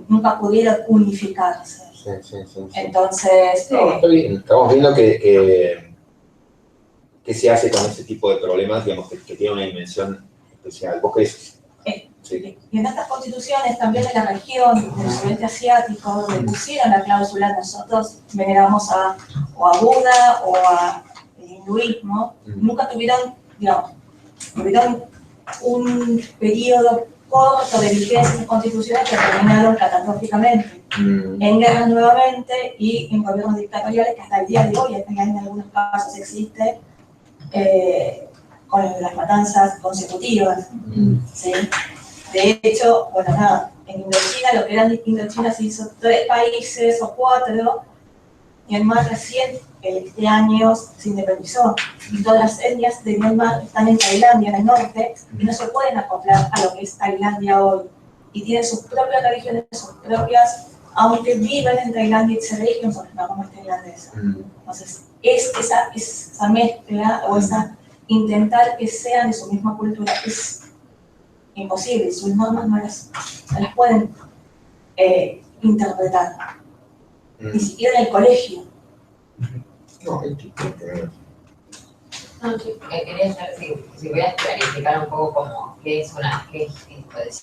[SPEAKER 11] Nunca pudieron unificarse.
[SPEAKER 4] Sí.
[SPEAKER 11] Entonces...
[SPEAKER 4] No, está bien. Estamos viendo que se hace con ese tipo de problemas, digamos, que tiene una dimensión especial. ¿Vos qué es? Sí.
[SPEAKER 11] Y en estas constituciones también de la región, del sudeste asiático, donde pusieron la cláusula, nosotros veneramos a Buda o a el hinduismo, nunca tuvieron, digamos, tuvieron un periodo corto de vigencia en constituciones que terminaron catastróficamente en guerras nuevamente y en gobiernos dictatoriales que hasta el día de hoy en algunos casos existe con las matanzas consecutivas. ¿Sí? De hecho, bueno, nada, en Indochina, lo que era Indochina se hizo 3 países o 4, y el más reciente, este año, se independizó. Y todas las etnias de Myanmar están en Tailandia, en el norte, y no se pueden acoplar a lo que es Tailandia hoy. Y tienen sus propias religiones, sus propias, aunque viven en Tailandia y se rigen por la norma tailandesa. Entonces, es esa mezcla o esa intentar que sean de su misma cultura es imposible, sus normas no las pueden interpretar, ni siquiera en el colegio.
[SPEAKER 5] No, quería saber si voy a clarificar un poco como qué es esto de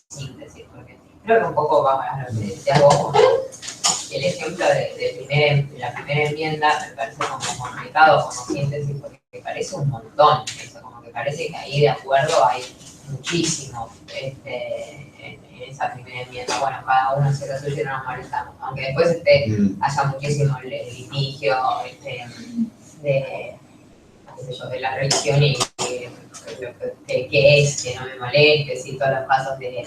[SPEAKER 5] síntesis, porque creo que un poco va a lo que decías vos, como el ejemplo de la primera enmienda me parece como complicado como síntesis, porque me parece un montón eso, como que parece que ahí de acuerdo hay muchísimo en esa primera enmienda. Bueno, cada uno hace lo suyo y no nos molestamos, aunque después haya muchísimo litigio de la religión y qué es, que no me moleste, y todos los casos de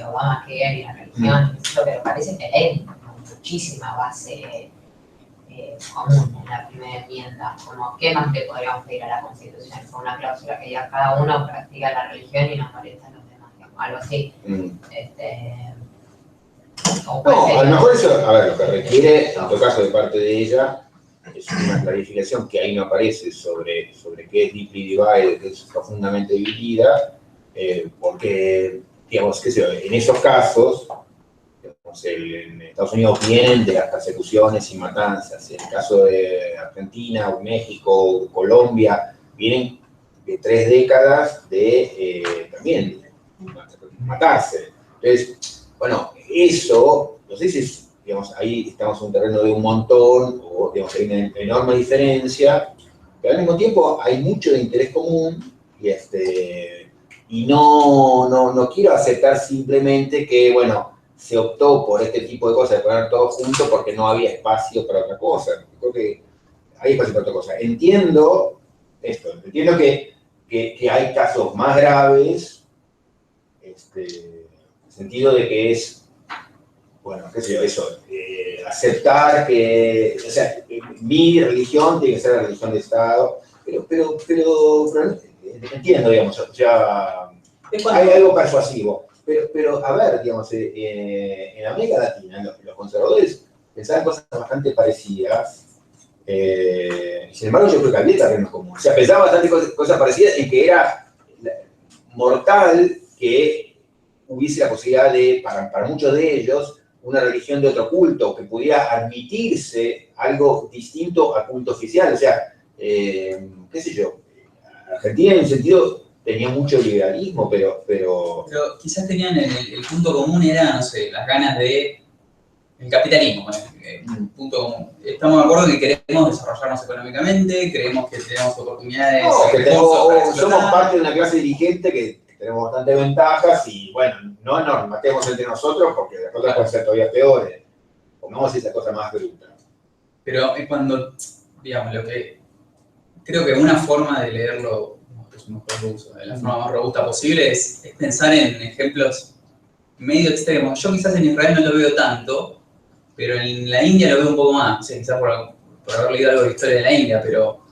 [SPEAKER 5] Obama que y la religión, pero parece que hay muchísima base común en la primera enmienda, como qué más le podríamos pedir a la Constitución, con una cláusula que ya cada uno practica la religión y no molesta a los demás, algo así.
[SPEAKER 4] No, a lo mejor eso, a ver, lo que requiere, en todo caso de parte de ella, es una clarificación que ahí no aparece sobre qué es deeply divided, que es profundamente dividida, porque, digamos, qué sé yo, en esos casos, digamos, en Estados Unidos vienen de las persecuciones y matanzas, en el caso de Argentina, o México, Colombia, vienen de 3 décadas de también matarse. Entonces, bueno, eso, no sé si es, digamos, ahí estamos en un terreno de un montón, o digamos, hay una enorme diferencia, pero al mismo tiempo hay mucho de interés común, y no quiero aceptar simplemente que, bueno, se optó por este tipo de cosas, de poner todo junto porque no había espacio para otra cosa. Creo que hay espacio para otra cosa. Entiendo esto, entiendo que hay casos más graves, en el sentido de que es, bueno, qué sé yo, eso, aceptar que, o sea, mi religión tiene que ser la religión de Estado, pero entiendo, digamos, o sea, hay algo persuasivo, pero a ver, digamos, en América Latina, los conservadores pensaban cosas bastante parecidas, sin embargo yo creo que había terrenos comunes, o sea, pensaban bastante cosas parecidas en que era mortal que hubiese la posibilidad de, para muchos de ellos, una religión de otro culto, que pudiera admitirse algo distinto al culto oficial. O sea, qué sé yo, Argentina en un sentido tenía mucho liberalismo, pero
[SPEAKER 6] quizás tenían el punto común era, no sé, las ganas de el capitalismo, un punto común. Estamos de acuerdo que queremos desarrollarnos económicamente, creemos que tenemos oportunidades,
[SPEAKER 4] somos parte de una clase dirigente que tenemos bastantes ventajas y, bueno, no nos matemos entre nosotros porque las cosas pueden ser todavía peores. Pongamos esa cosa más bruta.
[SPEAKER 6] Pero es cuando, digamos, lo que creo que una forma de leerlo, de la forma más robusta posible, es pensar en ejemplos medio extremos. Yo quizás en Israel no lo veo tanto, pero en la India lo veo un poco más. No sé, quizás por haber leído algo de historia de la India, pero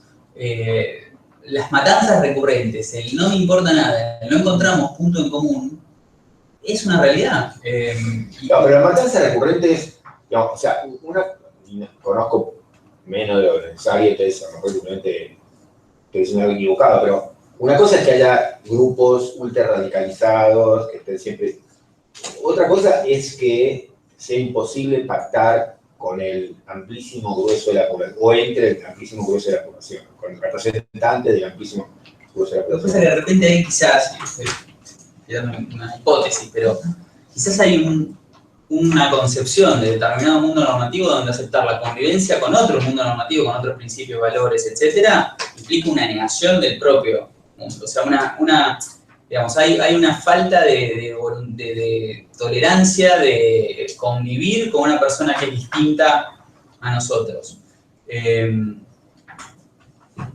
[SPEAKER 6] las matanzas recurrentes, el no me importa nada, el no encontramos punto en común, es una realidad.
[SPEAKER 4] No, pero las matanzas recurrentes, digamos, o sea, conozco menos de lo necesario, entonces a lo mejor simplemente estoy diciendo algo equivocado, pero una cosa es que haya grupos ultra radicalizados, que estén siempre. Otra cosa es que sea imposible pactar con el amplísimo grueso de la población, o entre el amplísimo grueso de la población, con el representante del amplísimo grueso de la población.
[SPEAKER 6] Lo que pasa es que de repente ahí quizás, una hipótesis, pero quizás hay una concepción de determinado mundo normativo donde aceptar la convivencia con otro mundo normativo, con otros principios, valores, etcétera, implica una negación del propio mundo. O sea, digamos, hay una falta de tolerancia, de convivir con una persona que es distinta a nosotros.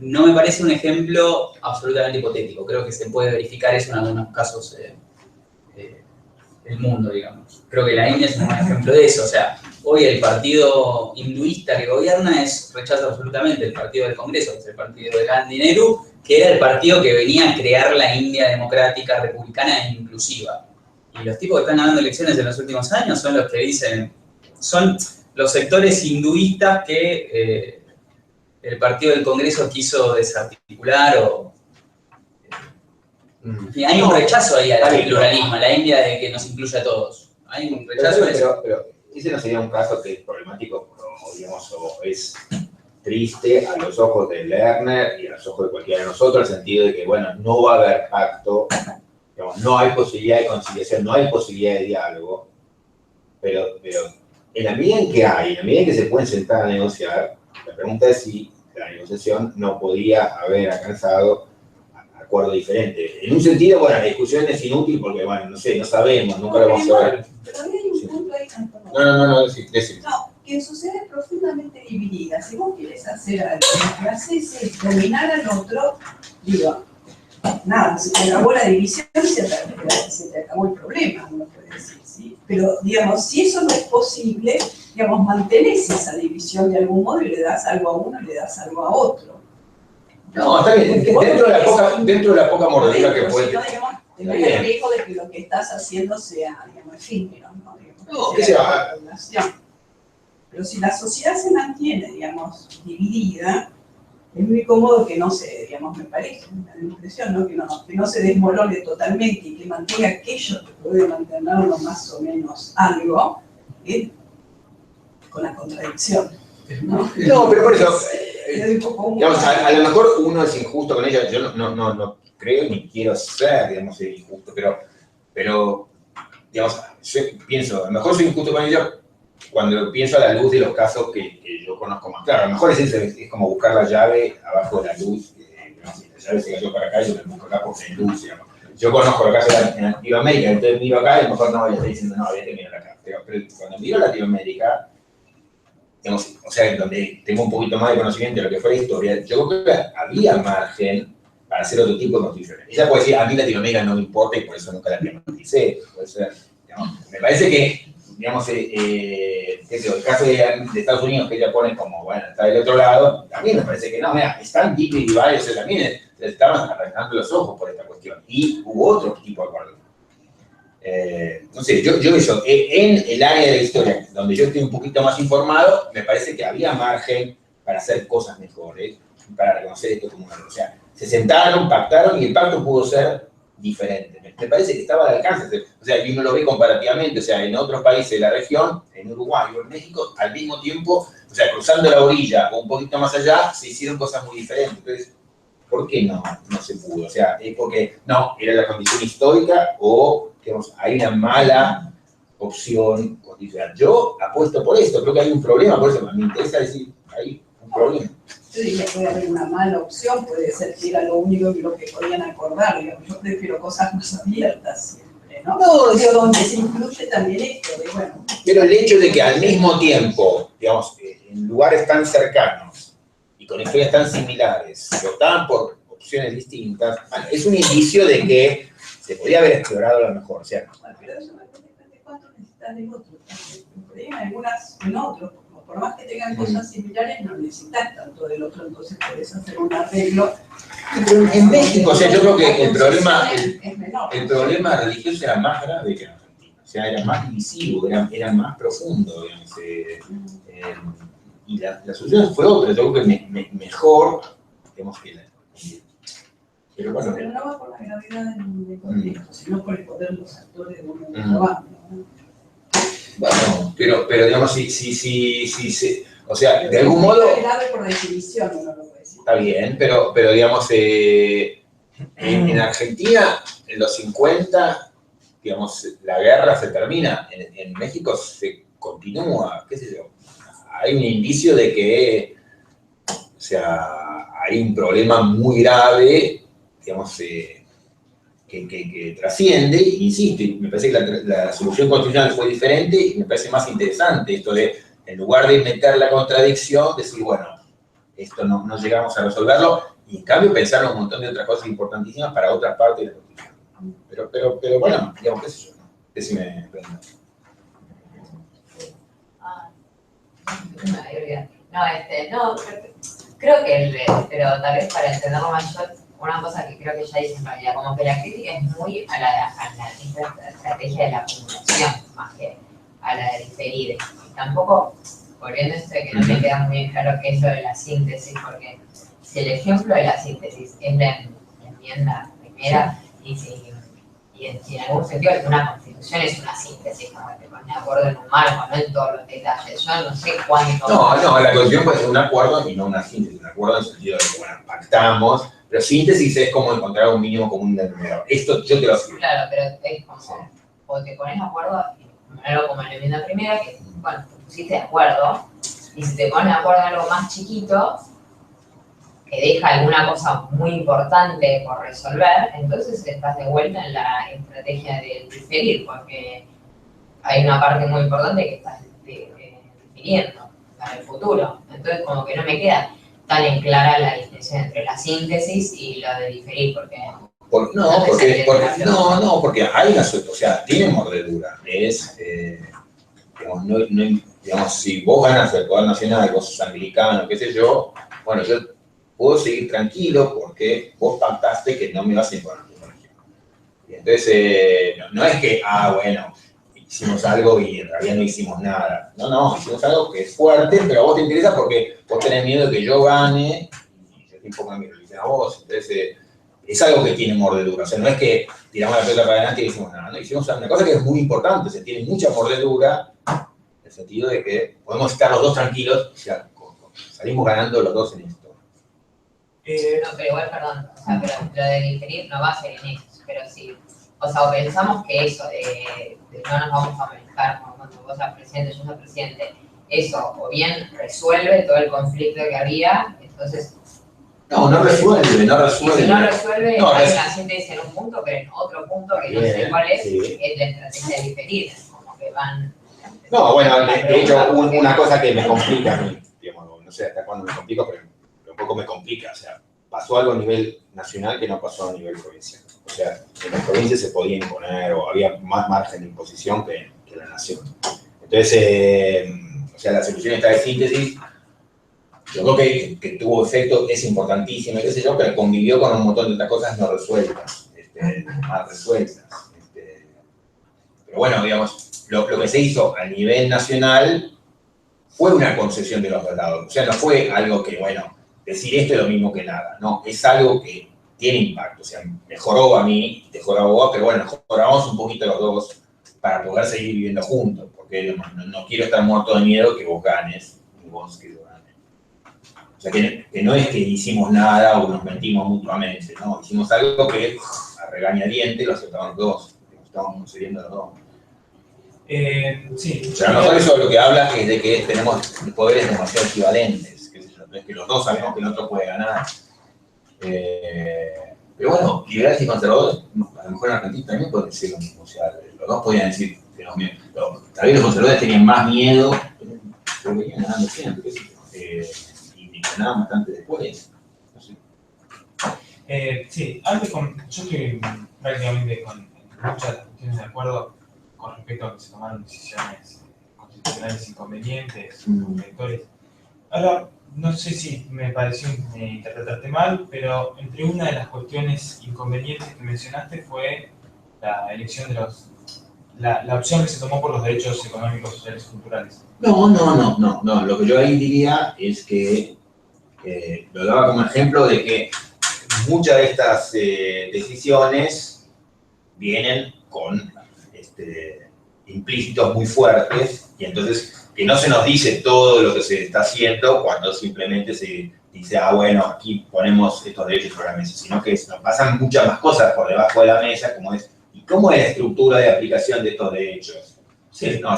[SPEAKER 6] No me parece un ejemplo absolutamente hipotético. Creo que se puede verificar eso en algunos casos del mundo, digamos. Creo que la India es un buen ejemplo de eso. O sea, hoy el partido hinduista que gobierna rechaza absolutamente el partido del Congreso, que es el partido de Gandhi Nehru, que era el partido que venía a crear la India democrática, republicana e inclusiva. Y los tipos que están ganando elecciones en los últimos años son los que dicen, son los sectores hinduistas que el partido del Congreso quiso desarticular o... En fin, hay un rechazo ahí al pluralismo, a la India de que nos incluye a todos. Hay un rechazo a eso.
[SPEAKER 4] Pero ese no sería un caso que es problemático, o, digamos, o es triste a los ojos de Lerner y a los ojos de cualquiera de nosotros, en el sentido de que, bueno, no va a haber pacto, digamos, no hay posibilidad de conciliación, no hay posibilidad de diálogo, pero en la medida en que hay, en la medida en que se pueden sentar a negociar, la pregunta es si la negociación no podría haber alcanzado acuerdo diferente. En un sentido, bueno, la discusión es inútil porque, bueno, no sé, no sabemos, nunca lo vamos a ver.
[SPEAKER 7] Pero hay un punto ahí, Antonio.
[SPEAKER 4] No, decime.
[SPEAKER 7] No, que en sociedades profundamente divididas, si vos quieres hacer algo, lo que haces es dominar al otro, digo, nada, se te acabó la división y se te acabó el problema, uno puede decir, ¿sí? Pero, digamos, si eso no es posible, digamos, mantenés esa división de algún modo y le das algo a uno y le das algo a otro.
[SPEAKER 4] No, está bien, dentro de la poca mordida que puede...
[SPEAKER 7] Si no, digamos, tenés el riesgo de que lo que estás haciendo sea, digamos, efímero, ¿no? Digamos,
[SPEAKER 4] no, que sea...
[SPEAKER 7] Pero si la sociedad se mantiene, digamos, dividida, es muy cómodo que no se, digamos, me parece, me da la impresión, ¿no? Que no se desmorone totalmente y que mantenga aquello que puede mantenerlo más o menos algo, con la contradicción, ¿no?
[SPEAKER 4] No, pero por eso... Digamos, a lo mejor uno es injusto con ella, yo no creo ni quiero ser, digamos, injusto, pero digamos, yo pienso, a lo mejor soy injusto con ella cuando pienso a la luz de los casos que yo conozco más claro. A lo mejor es como buscar la llave abajo de la luz, digamos, si la llave se cayó para acá, yo la busco acá porque hay luz, digamos. Yo conozco los casos en Latinoamérica, entonces miro acá y a lo mejor no, ya estoy diciendo, no, voy a mirar acá. Pero cuando miro Latinoamérica, digamos, o sea, donde tengo un poquito más de conocimiento de lo que fue la historia, yo creo que había margen para hacer otro tipo de constituciones. Ella puede decir, a mí Latinoamérica no me importa y por eso nunca la primaticé. Puede ser, digamos, me parece que, digamos, el caso de Estados Unidos que ella pone como, bueno, está del otro lado, también me parece que no, mira, están deep y divided, o sea, también le estaban arrancando los ojos por esta cuestión. Y hubo otro tipo de acuerdo. No sé, yo eso, en el área de la historia, donde yo estoy un poquito más informado, me parece que había margen para hacer cosas mejores, para reconocer esto como una... O sea, se sentaron, pactaron y el pacto pudo ser diferente. Me parece que estaba al alcance, o sea, y uno lo ve comparativamente, o sea, en otros países de la región, en Uruguay o en México, al mismo tiempo, o sea, cruzando la orilla o un poquito más allá, se hicieron cosas muy diferentes. Entonces, ¿por qué no se pudo? O sea, es porque no, era la condición histórica o, digamos, hay una mala opción condicional. Yo apuesto por esto, creo que hay un problema, por eso me interesa decir, hay un problema.
[SPEAKER 7] Yo diría que puede haber una mala opción, puede ser que era lo único que lo que podían acordar, digamos. Yo prefiero cosas más abiertas siempre, ¿no? No, digo, donde se incluye también esto, de bueno.
[SPEAKER 4] Pero el hecho de que al mismo tiempo, digamos, en lugares tan cercanos y con historias tan similares, votaban por opciones distintas, bueno, es un indicio de que se podía haber explorado a lo mejor, ¿cierto?
[SPEAKER 7] Bueno, pero eso depende de cuánto necesitas del otro. Por ahí en algunas, en otros, por más que tengan cosas similares, no necesitas tanto del otro, entonces puedes hacer un arreglo.
[SPEAKER 4] En México, o sea, yo creo que el problema religioso era más grave que en Argentina, o sea, era más divisivo, era más profundo, digamos, y la solución fue otra, yo creo que mejor, digamos, que la... Pero bueno,
[SPEAKER 7] pero no va por la gravedad del contexto, sino por el poder de los actores de una banda, ¿no?
[SPEAKER 4] Bueno, pero digamos, sí, o sea, de algún modo...
[SPEAKER 7] Es grave por definición, uno lo puede decir.
[SPEAKER 4] Está bien, pero digamos, En Argentina, en los 50, digamos, la guerra se termina, en México se continúa, qué sé yo. Hay un indicio de que, o sea, hay un problema muy grave, digamos, que trasciende, insisto, y me parece que la solución constitucional fue diferente y me parece más interesante esto de, en lugar de meter la contradicción, decir, bueno, esto no llegamos a resolverlo, y en cambio pensar en un montón de otras cosas importantísimas para otras partes de la Constitución. Pero bueno, digamos, qué sé yo, ¿no? Decime, Brenda.
[SPEAKER 5] No, creo que, pero tal vez para entenderlo más yo, una cosa que creo que ya hice en realidad, como que la crítica es muy a la estrategia de la acumulación, más que a la de diferir. Y tampoco, volviendo a esto de que no me queda muy bien claro qué es lo de la síntesis, porque si el ejemplo de la síntesis es la enmienda primera, y en algún sentido una constitución es una síntesis, como que te pones de acuerdo en un marco, no en todos los detalles. Yo no sé cuánto...
[SPEAKER 4] No, la constitución puede ser un acuerdo y no una síntesis. Un acuerdo en el sentido de que, bueno, pactamos, pero síntesis es como encontrar un mínimo común denominador. Esto yo te lo explico.
[SPEAKER 5] Claro, pero es como, o te pones de acuerdo, algo como en la enmienda primera, que, bueno, te pusiste de acuerdo, y si te pones de acuerdo en algo más chiquito, que deja alguna cosa muy importante por resolver, entonces estás de vuelta en la estrategia de diferir, porque hay una parte muy importante que estás definiendo para el futuro. Entonces como que no me queda tan en clara la distinción entre la síntesis y lo de diferir, porque...
[SPEAKER 4] porque hay una, o sea, tiene mordedura. Es, digamos, si vos ganas el Poder Nacional, vos sos anglicano, qué sé yo, bueno, yo puedo seguir tranquilo porque vos pactaste que no me vas a imponer tu religión. Y entonces, no es que, bueno, hicimos algo y en realidad no hicimos nada. No, hicimos algo que es fuerte, pero a vos te interesa porque vos tenés miedo de que yo gane y yo te imponga mi religión a vos. Entonces, es algo que tiene mordedura. O sea, no es que tiramos la pelota para adelante y hicimos nada. No, hicimos una cosa que es muy importante, se tiene mucha mordedura, en el sentido de que podemos estar los dos tranquilos, o sea, salimos ganando los dos en esto.
[SPEAKER 5] No, pero igual, perdón, o sea, pero lo de diferir no va a ser en eso, pero sí, o sea, o pensamos que eso de no nos vamos a manejar cuando vos sos presidente, yo soy presidente, eso o bien resuelve todo el conflicto que había, entonces...
[SPEAKER 4] No resuelve.
[SPEAKER 5] Si no resuelve, hay una síntesis en un punto, pero en otro punto que no sé cuál es la estrategia de diferir, como que van...
[SPEAKER 4] No, bueno, de hecho, una cosa que me complica a mí, digamos, no sé hasta cuándo me complica, pero un poco me complica, o sea, pasó algo a nivel nacional que no pasó a nivel provincial. O sea, en las provincias se podía imponer o había más margen de imposición que en la nación. Entonces, o sea, la solución está de síntesis, yo creo que tuvo efecto, es importantísimo, qué sé yo, pero convivió con un montón de otras cosas no resueltas, más resueltas. Pero bueno, digamos, lo que se hizo a nivel nacional fue una concesión de los dos lados. O sea, no fue algo que, bueno, decir esto es lo mismo que nada. No, es algo que tiene impacto. O sea, mejoró a mí, mejoró a vos, pero bueno, mejoramos un poquito los dos para poder seguir viviendo juntos. Porque no quiero estar muerto de miedo que vos ganes y vos que yo gane. O sea, que no es que hicimos nada o nos mentimos mutuamente, ¿no? Hicimos algo que a regañadientes lo aceptaban los dos. Estábamos sucediendo los dos.
[SPEAKER 10] Sí.
[SPEAKER 4] O sea, a lo mejor eso lo que habla es de que tenemos poderes demasiado equivalentes, que los dos sabemos que el otro puede ganar. Pero bueno, liberales y conservadores, a lo mejor en Argentina también pueden decir lo mismo. O sea, los dos podían decir, tenemos miedo. Tal vez los conservadores tenían más miedo, pero venían ganando siempre, qué sé yo. Y ganaban bastante después. No sé.
[SPEAKER 10] Sí, yo estoy prácticamente con muchas cuestiones de acuerdo con respecto a que se tomaron decisiones constitucionales inconvenientes, contradictorias. Ahora, no sé si me pareció interpretarte mal, pero entre una de las cuestiones inconvenientes que mencionaste fue la elección de la opción que se tomó por los derechos económicos, sociales y culturales.
[SPEAKER 4] No. Lo que yo ahí diría es que lo daba como ejemplo de que muchas de estas decisiones vienen con implícitos muy fuertes y entonces que no se nos dice todo lo que se está haciendo cuando simplemente se dice, bueno, aquí ponemos estos derechos sobre la mesa, sino que nos pasan muchas más cosas por debajo de la mesa, como es, ¿y cómo es la estructura de aplicación de estos derechos? Sí, no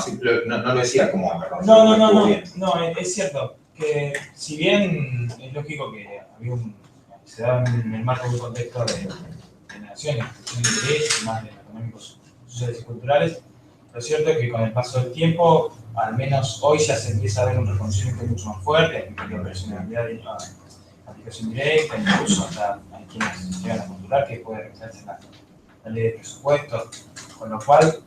[SPEAKER 4] lo decía como, perdón.
[SPEAKER 10] No, es cierto que si bien es lógico que se da en el marco de un contexto de naciones, de derechos, más de económicos, sociales y culturales, lo cierto es que con el paso del tiempo, al menos hoy ya se empieza a ver un reconocimiento mucho más fuerte, de operacionalidad de aplicación directa, incluso hasta hay quienes llegan a postular que puede realizarse la ley de presupuestos, con lo cual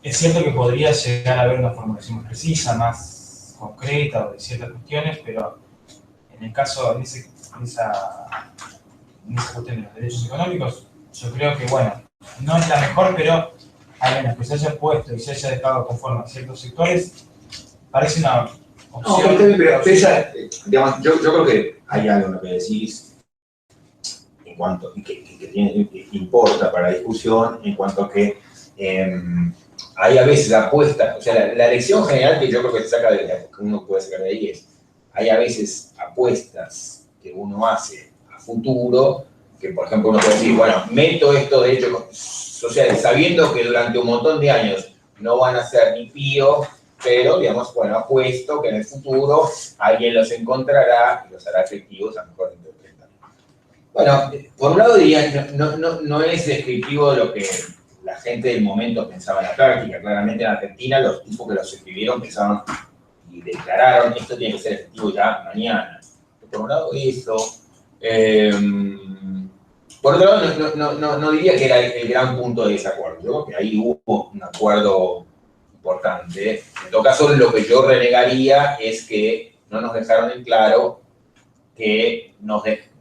[SPEAKER 10] es cierto que podría llegar a haber una formulación más precisa, más concreta o de ciertas cuestiones, pero en el caso, en esa cuestión de los derechos económicos, yo creo que, bueno, no es la mejor, pero al menos que se haya puesto y se haya dejado conforme a ciertos sectores, parece una opción.
[SPEAKER 4] No, pero digamos, yo creo que hay algo en lo que decís en cuanto que importa para la discusión, en cuanto a que hay a veces apuestas, o sea, la lección general que yo creo que uno puede sacar de ahí es, hay a veces apuestas que uno hace a futuro, que por ejemplo uno puede decir, bueno, meto estos derechos sociales sabiendo que durante un montón de años no van a ser ni pío, pero digamos, bueno, apuesto que en el futuro alguien los encontrará y los hará efectivos a mejor interpretar. Bueno, por un lado diría, no es descriptivo de lo que la gente del momento pensaba en la práctica. Claramente en Argentina los tipos que los escribieron pensaban y declararon esto tiene que ser efectivo ya mañana. Por un lado eso. Por otro lado, no diría que era el gran punto de desacuerdo. Yo creo que ahí hubo un acuerdo importante. En todo caso, lo que yo renegaría es que no nos dejaron en claro que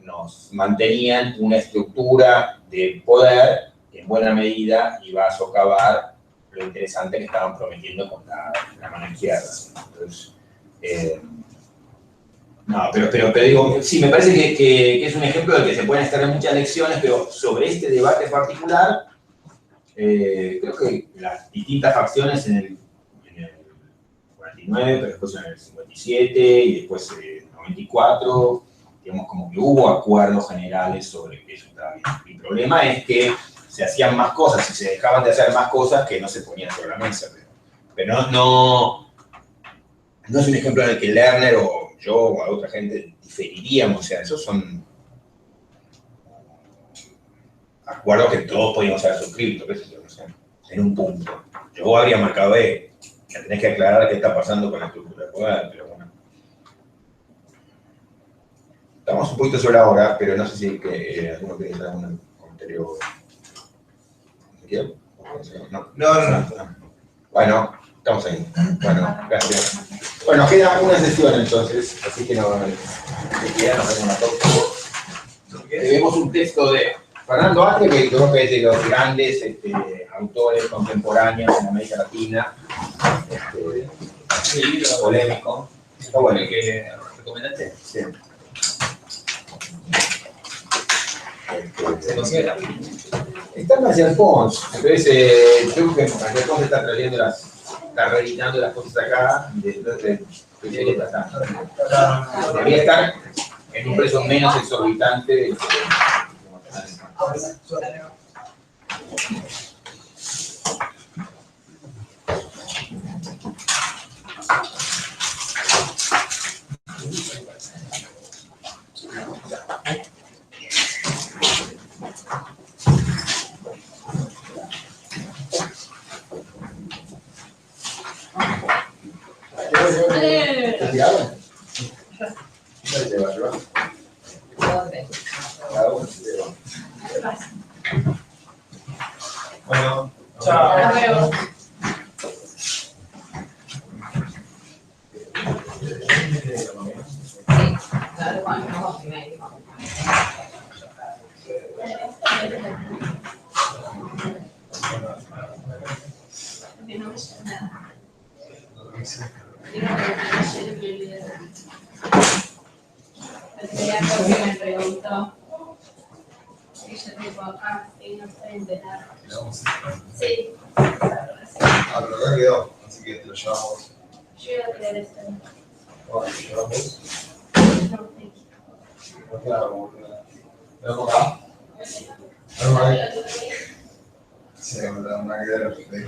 [SPEAKER 4] nos mantenían una estructura de poder que en buena medida iba a socavar lo interesante que estaban prometiendo con la mano izquierda. Entonces, pero digo, sí, me parece que es un ejemplo del que se pueden extraer muchas lecciones, pero sobre este debate particular, creo que las distintas facciones en el 49, pero después en el 57 y después en el 94, digamos como que hubo acuerdos generales sobre que eso estaba bien. El problema es que se hacían más cosas y se dejaban de hacer más cosas que no se ponían sobre la mesa. Pero no es un ejemplo en el que Lerner o yo o a otra gente diferiríamos. O sea, esos son acuerdos que todos podíamos haber suscrito, qué sé yo, no sé, en un punto. Yo habría marcado, que tenés que aclarar qué está pasando con la estructura de poder, pero bueno. Estamos un poquito sobre la hora, pero no sé si alguno quiere hacer algún comentario. No. Bueno, estamos ahí. Bueno, gracias. Bueno, queda una sesión entonces, así que nos vemos a todos. Vemos un texto de Fernando Atria, que creo que es de los grandes autores contemporáneos en América Latina, polémico. Está bueno.
[SPEAKER 6] ¿El que recomendaste?
[SPEAKER 4] Sí.
[SPEAKER 6] ¿Se considera?
[SPEAKER 4] Está en Marcial Pons, entonces yo creo que Marcial Pons está reeditando las cosas acá, debería estar en un precio menos exorbitante.
[SPEAKER 10] Bueno, chao.
[SPEAKER 2] Me preguntó si yo tipo acá y no estoy enterada. Sí.
[SPEAKER 8] Pero acá quedó, así que te lo llevamos.
[SPEAKER 2] Yo iba a crear esto.
[SPEAKER 8] Bueno, ¿lo llevamos?
[SPEAKER 2] No, thank you.
[SPEAKER 8] Claro, ¿veo acá? ¿Veo ahí? Sí, una guerra de